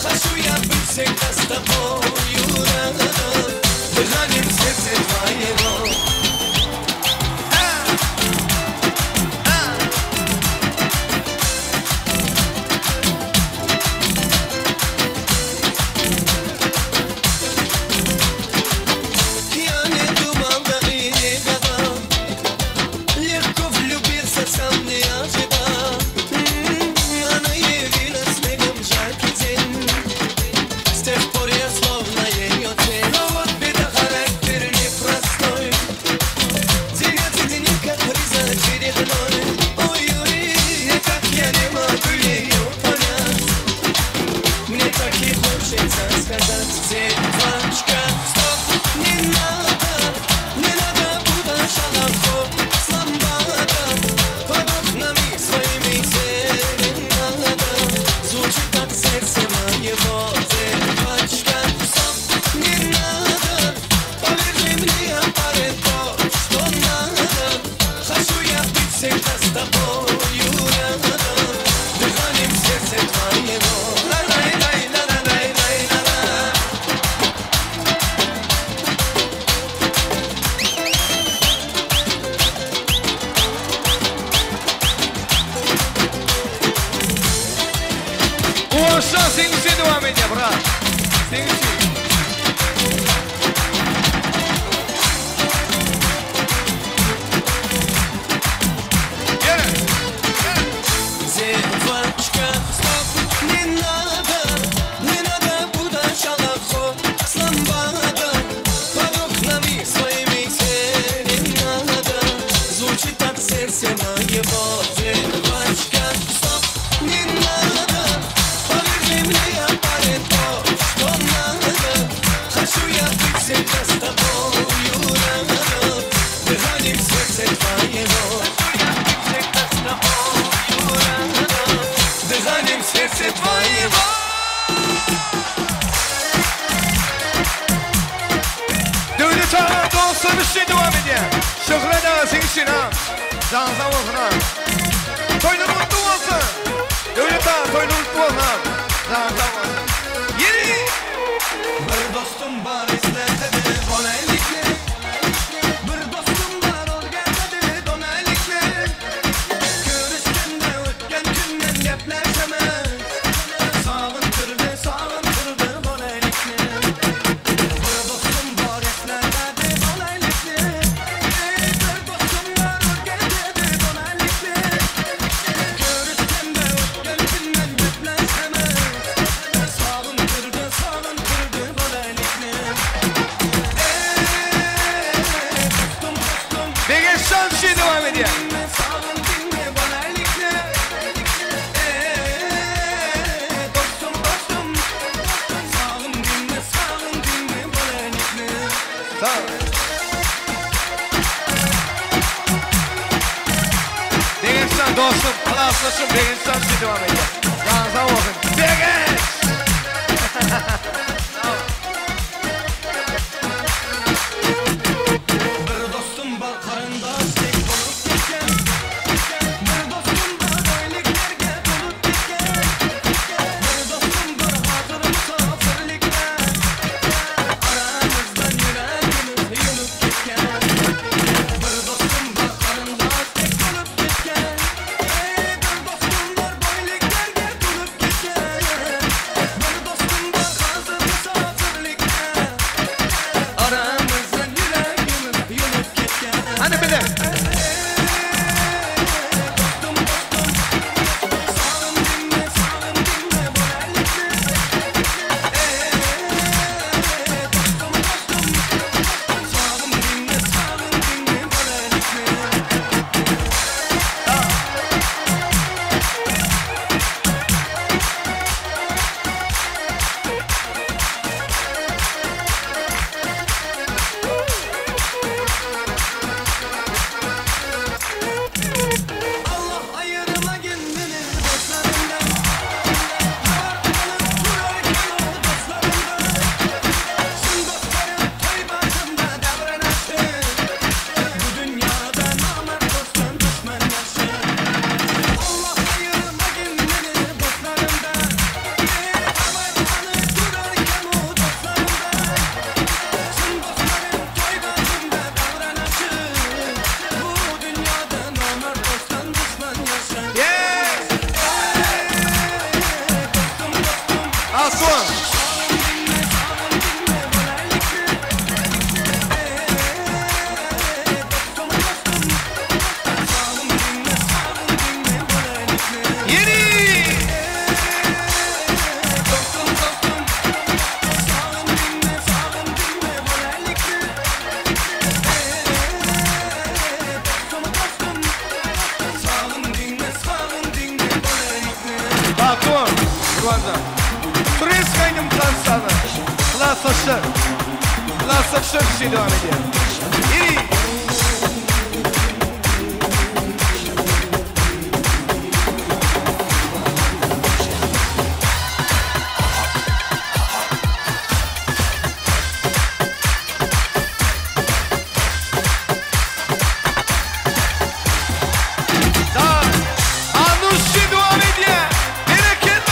хочу я быть всегда с тобою рядом, дыханием сердца твоего. Şöhret ağasın için ha. Cansan olsun ha. Toyunu mutlu olsun. Devlet ağa toyunu mutlu olsun ha. Cansan olsun. Yeni. Bir dostum var izledi bonelikli. Bir dostum var ol gelmedi donelikli. Görüşkende ötken günden gepleşemez. Sağıntırdı bonelikli. Bir dostum var izledi bonelikli. Bir dostum var ol gelmedi donelikli. Görüşkende ötken günden gepleşemez. Sağıntırdı bonelikli. Bege şan bir şey devam ediyor. Sağ ol. Bege şan dostum. Allah aslasın. Bege şan bir şey devam ediyor. Cansan olsun. Bege. Bir dostum var karındaşlık olup gitken. Bir dostum var aylıklarga dolup gitken. Bir dostum var hazır misafirlikte. Aramızdan yüreğimiz yunuk gitken. Bir dostum var karındaşlık olup gitken. Bir dostum var boyliklarga dolup gitken. Bir dostum var hazır misafirlikte. Aramızdan yüreğimiz yunuk gitken. Hadi bir de. Allah ayırma kendini dostlarından. Alıp durarken o dostlarından. Şimdi dostlarım toy başında davranışır. Bu dünyada namert dosttan düşman yaşır. Allah ayırma kendini dostlarından. Alıp durarken o dostlarından. Şimdi dostlarım toy başında davranışır. Bu dünyada namert dosttan düşman yaşar. Yes. Aslan. Yeni. Bakın. Kıvanca. Turist kaynım tansalı. Klaslaşır. Klaslaşır bir şey devam ediyor. Yeni. Daha. Anus şey devam ediyor. Bereketler.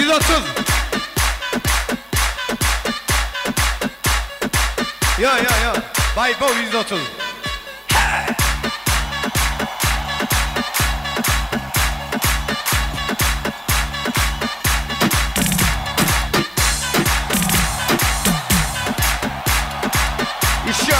130. Yo. Bay bu 130. İşe.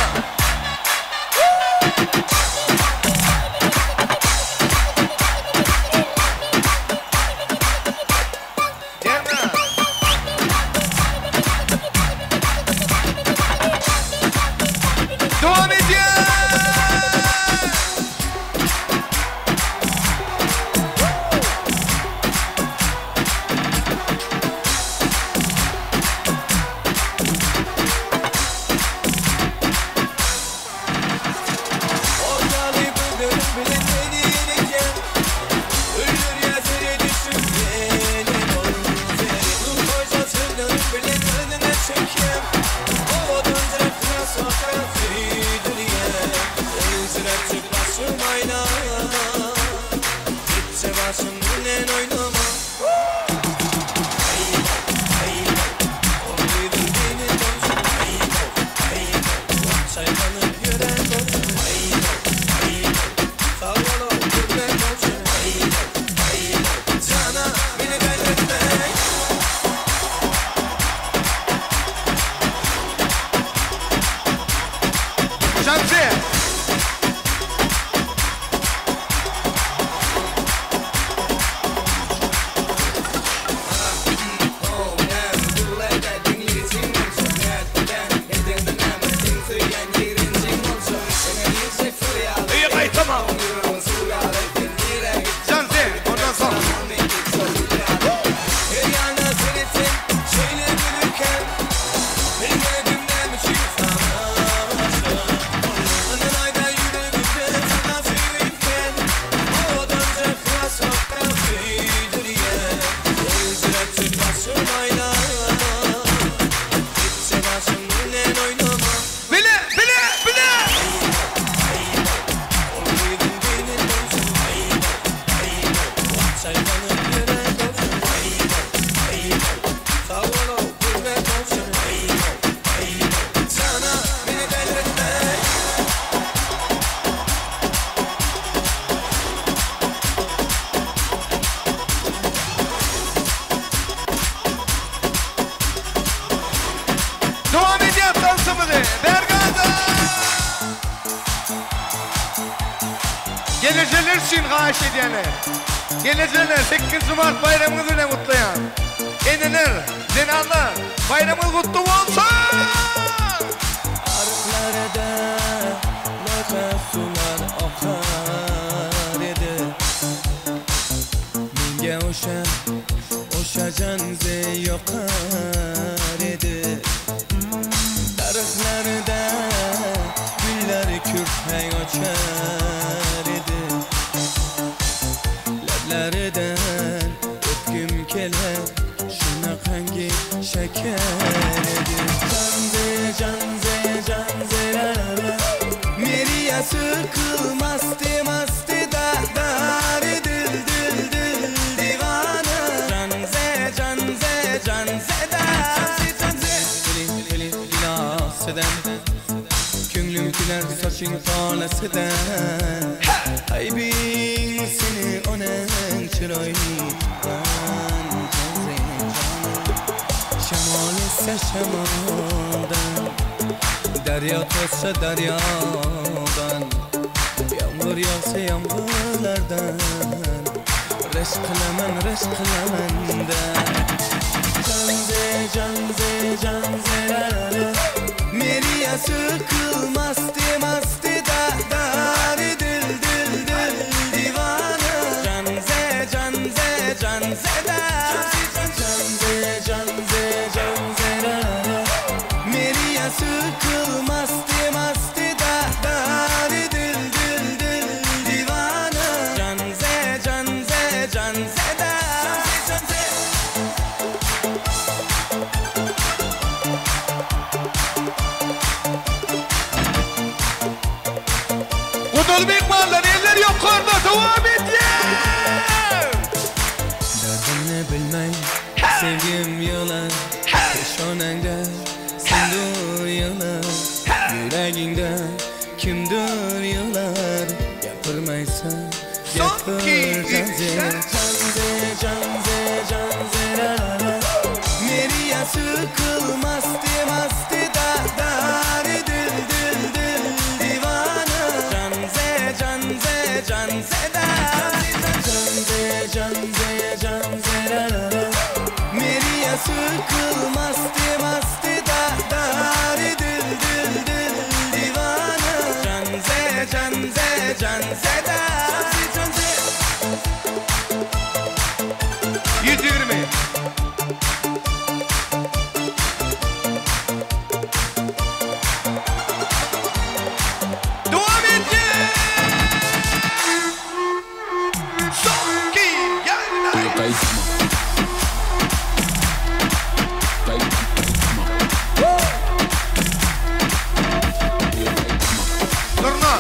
Devam ediyor. Ortalığı bıldırım bilinmedi yeneceğim. Ölür yazıya düşüp gelin onun üzeri. Koca sırlarım bilin önüne çekeyim. Ovadan direkt sokak sürdürüyem. Elzirep çık başım ayna. Gitse başım gülen oynama. Orduydum beni donsun. Çaykanıp yüren donsun. Sağlana gülme donsun. Cana beni kaybetme. Şansı. İyi kayıt tamam. Şansı. Ondan sonra. Her yana senetin şeyle gülürken benim ödümden bir çift savaştı. Annen ayda yüreğimde sana sevinirken havadan cefra sokak büyüdürüyen. Elzirep çık başım ayna. Gitse başım gülen oynama. Bile. Orduydum beni donsun. Çaykanıp yüren donsun. Sağlana gülme donsun. Sana beni kaybetme. Devam ediyor dansımızı. Berganda. Geleceler için gayş edenler. Geleceler 8 Mart bayramınızı ne mutlayan. Eneler, zenanlar bayramınız kutlu olsun. Arıklarda loka sular akar edi. Minge oşa canze yokar edi. Darıklarda güller kürpey uçar edi. Lablardan öpgüm keler şunaqangi şeker edi. Canze rara Meriya sıkılmazdı mastı dar dil divana. Canze da Fili dilasıdan Künlüm güler saçın talasıdan Ay bir seni onen çıraydan. Şemal ise şemaldan Derya tozsa deryadan Yağmur yağsa yağmurlardan Reş kılaman da Canze rara Meriya sıkılmazdı dar dil divana. Canze da Canze rara Meriya sıkılmazdı dar dil divana. Canze da Kudul Bikman'dan eller yukarıda devam ediyor. Derdimni bilmey Sevgim yılan peşonangda sendur yılan Yüreğingde kimdir yılar Yapırmaysan yapır Canze la la la Meriya sıkılmaz demasti da Dari dil divana Canze da Canze la la la Meriya sıkılmaz demasti da Dari dil divana Canze da 120 Devam edin. Son ki gelin. Durma.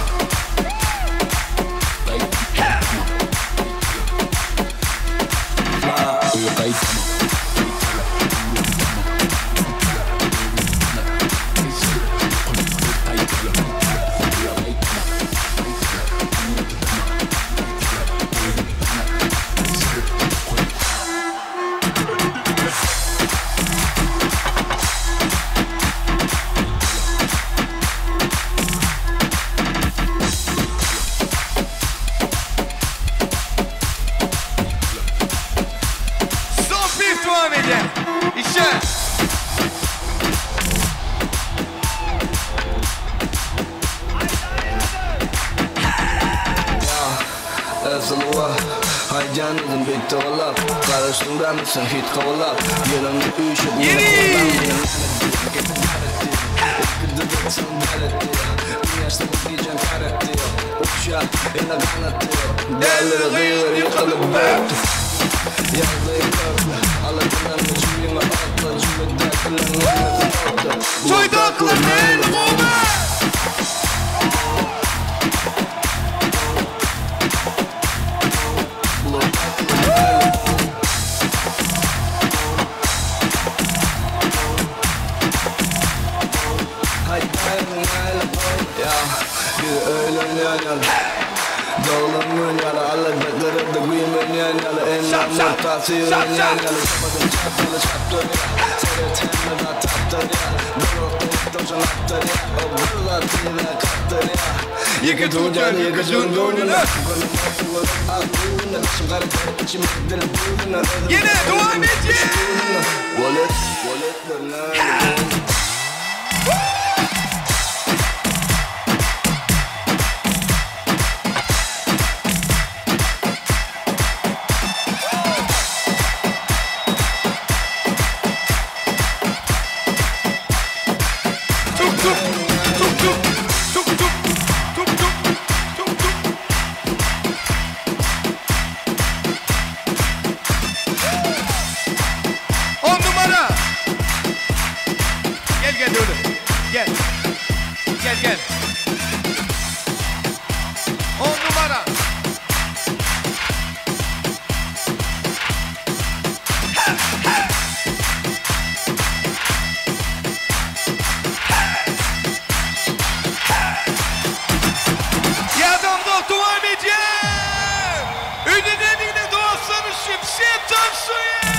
Devam edin. İşte. Özlüva Haycanızın bitti olap Karıştığında mısın hit kovalap Yanımda üşüp Yeni Kırdıdıksın galetti Bir yaşta bu giyeceğim karetti Uçak ina kanattı Değerleri kıyıları yıkalıp böktü Yazlayıp böktü Alıkılan cümleme atla Cümlede kılan Soydaklarının kolu Bir öğlen yan Dağlanmın yana Aladıkları da kıyımın yan yana En namur tasıyın yan yana Kapadım çarpılı çarptır ya Seyretenle da taptır ya Durukta sanattır ya O buralar tine kaptır ya Yıkı tuğcanı yıkı cunduruna Aklına Kışım karıtır içim dil buğuna Yine devam edin. Walletlerine Gel. 10 numara. Yardımda devam edeceğim. Ünlülerinde doğasını şimşekten suyu.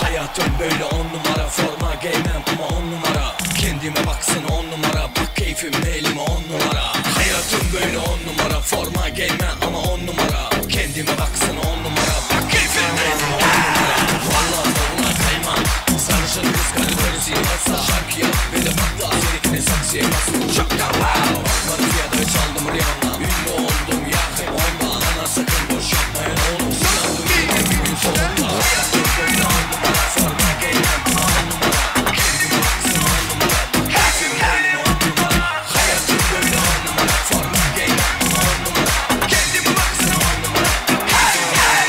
Hayatım böyle 10 numara forma giymem ama 10 numara Kendime baksın 10 numara bak keyfim elime 10 numara Hayatım böyle 10 numara forma giymem ama 10 numara Kendime baksın 10 numara bak keyfim elime 10 numara Vallahi davula kaymak sarışın kız kalitesi yasa Şarkıya ve de patla seninkine saksıya bastım Şaka wow Marifiyada çaldım Rihanna Ünlü oldum yakın onda Ana sakın boş yapmayın oğlum Sınavdım yine bir gün sonunda Hayatım böyle 10 numara forma giymem ama 10 numara Kendime baksın 10 numara bak keyfim elime 10 numara Hayatım böyle 10 numara forma giymem ama 10 numara Kendime baksın 10 numara bak keyfim elime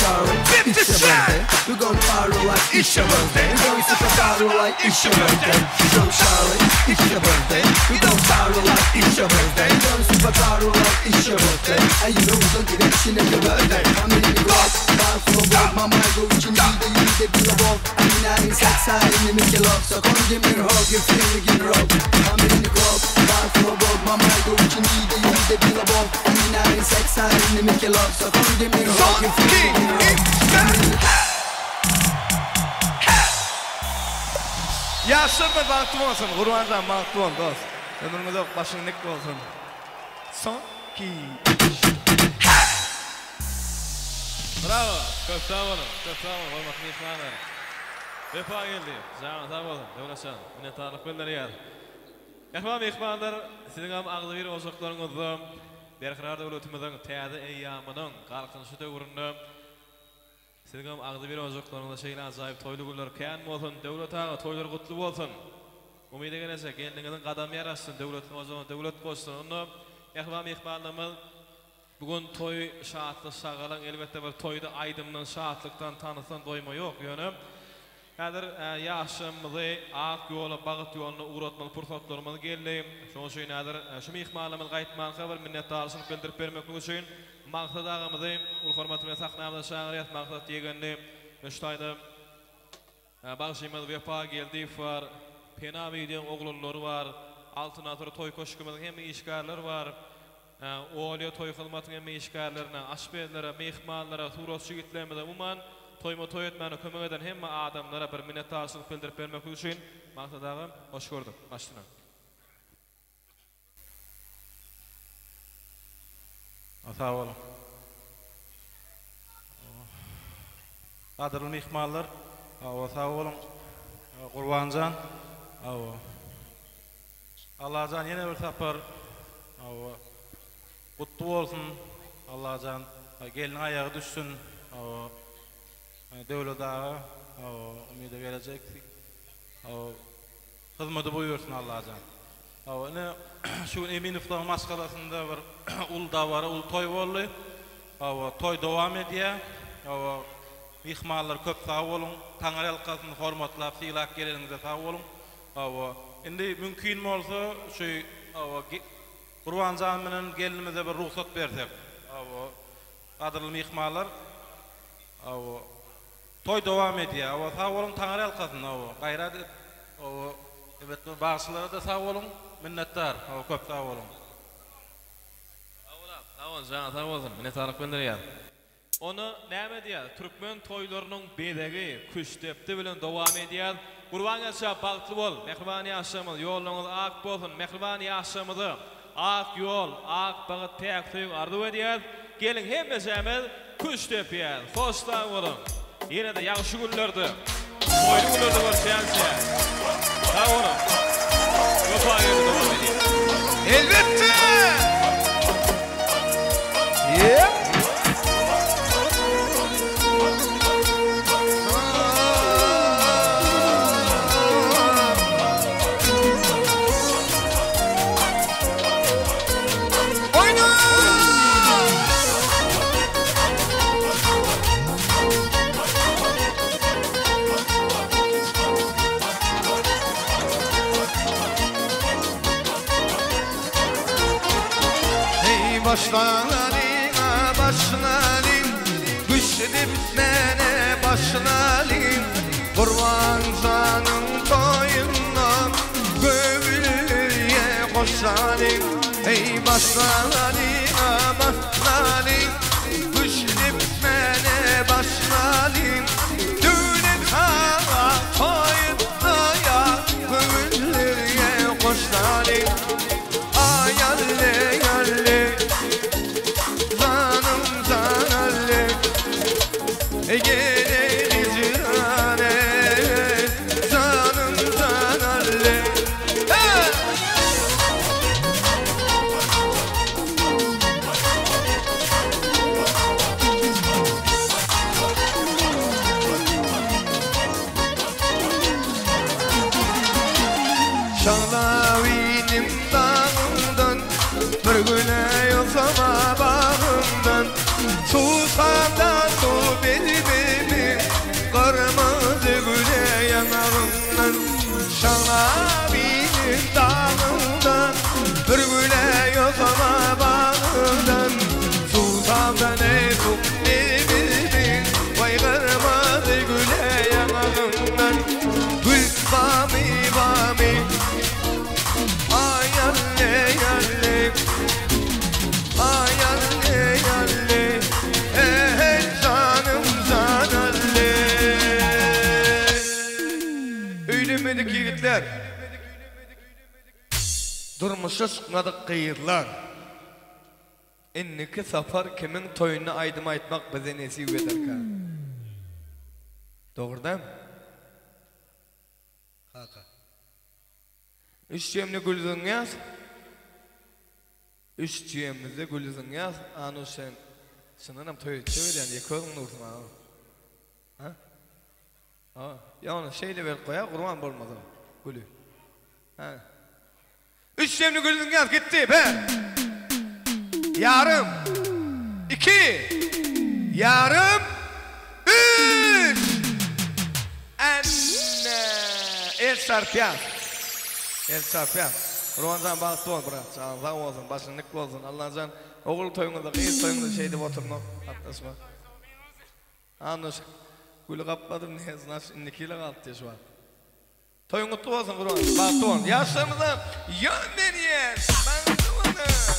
shower it, it's your birthday. We're gonna party like it's your birthday. We're gonna sip a bottle like it's your birthday. We're gonna shower it, it's your birthday. We're gonna party like it's your birthday. We're gonna sip a bottle like it's your birthday. And you know we're gonna get action at your birthday. I'm in the club, bar full of gold. My mind goes, you need to be a ball. I mean, I ain't sex, I ain't make you love. So come give me a hug, you feel me, get robbed. I'm in the club, bar full of gold. My mind goes, you need to be a ball. I mean, I ain't sex, I ain't make you love. So come give me a hug, you feel me, get robbed. Yaşırma baktım olsun, Kurbancan baktım ol dost. Ömrümüz yok, başın nek olsun. Son, ki. Bravo, çok sağ olun, hormatly mehmanlar. Vefa geldi, sağ olun, devleşen, minnettarlık bildirýär. Ehvam mehmanlar, sizin hem agly bir ozaklarınızda, berkirar döwletimiziň täze eýýamynyň galkynşy döwründe, sizin hem agly bir ozaklarynızda şeýle ajaýyp toýly günler kän bolsun, döwlet ağa toýlar gutly bolsun. Umyt egenesek, geldiňiziň gadamy ýaraşsyn, döwletiniň ozony döwlet bolsun. Onu ehvam mehmanlarymyz bugün toy şahatlı sağalan elbette bir toyda aydımdan şahatlyktan tanısan doyma yok yönü. Häzir yaşamyzy ak ýola bagyt ýoluna uğratmaly pursatlarymyz geldi. Şoň üçin häzir şu mehmanlarymyz gaýtmagy bir minnetdarçylyk bildirip bermek üçin Maksat ağamyzy ul hormaty bilen sahnamyzda şaňyryat maksat diýendi. Meştaýda bagşymyz Vefa geldi var. Penamiýiň oglunlary var. Altyn atyr toy koşkymyzyň hemme işgärleri var. Oğulya toy kılmatın emme işgärlerine, aşbellere, mehmanlara, turatçı gitlerimize umuman toy etmeni kömek eden hemme adamlara bir minnetdarçylyk bildirip bermek üçin Maksat ağam hoş gördük. Başlayalım. Sağ olun. Adırlı mehmanlar, sağ olun. Kurbancan, Allah'can yine bir tapar. Kutlu olsun Allah'can, gelin ayağı düşsün, devlet ağa, umide gelecektik, hizmeti buyursun Allah'can. Şu Eminif'ten maskalasında bir ul da var, ul toy bolly, toy devam ediyor, mehmanlar köp sağ olun, Taňar halkasyny hormatlap, syýlap geleniňize sağ olun. Indi mümkin bolsa şu Kurbanjan bilen gelinimize bir ruhsat bersek. Adyrly mehmanlar, toy dowam edýär. Sağ olun Taňar halkasyna, gaýrat evet başçylara da sağ olun, minnettar, köp sağ olun. Sağ olun, minnettarlyk bildirýär. Onu näme diýär? Türkmen toýlarynyň bedegi, küçtepdi bilen dowam edýär. Kurbangaça bagtly bol, mehriban ýaşamyz, ýoluňyz ak bolsun, mehriban ýaşamyzy ak ýol, ak bagyt täktyň arzu edýär. Gelin hemme jämel küçtepýär. Hoşlan bolun. Ýene de ýagşy günlerde, toýly günlerde barşýança. Sağ olun. Vefa geldi dowam edýär. Elbette. Yeah. Başlalim, güçlüdip mene başlalim. Kurbanjanın toyuna gövülüye koşalim. Ey başlalim, güçlüdip mene başlalim. Düğün hava toyuna gövülüye koşalim. Ayalle yalle geliriz yâne, canım canalle. Şalavinim dağından, bir güne yolsama bağımdan, susam da su beni Kumlimimin vay garmadı güle yanağımdan Gül bami bami Ay yalle yalle Ay yalle yalle Hey canım canalle Öylemedik yigitler Durmuşa çıkmadık kıyırlar İnniki safar kimin toyunu aydım aytmak bize nesip eder ka? Doğrudan mı? Kaka. Üç cemli gülüzün yaz. Üç cemli gülüzün yaz. Anu sen sınırım toyu çevirden yıkığın nursun ha? Ha? Ya onu şeyle ver koya kurban bulmadı gülü. Ha? Üç cemli gülüzün yaz gitti be. Yarım, 2, yarım, 3. Anne, el sarpiyat. El sarpiyat. Kurbancan bağıttı ol bırak. Sağ olsun, başınlık olsun. Allah'ın oğul toyunuzda, kıyız toyunuzda şeyde oturmak. Atlasma. Anlaş, gülü kapladım neyse, nasıl indikiyle kaldı diye şu an. Toyun kutlu olsun kurban, bağıttı olsun. Yaşlarımıza yön veriyen, bağıttı olsun.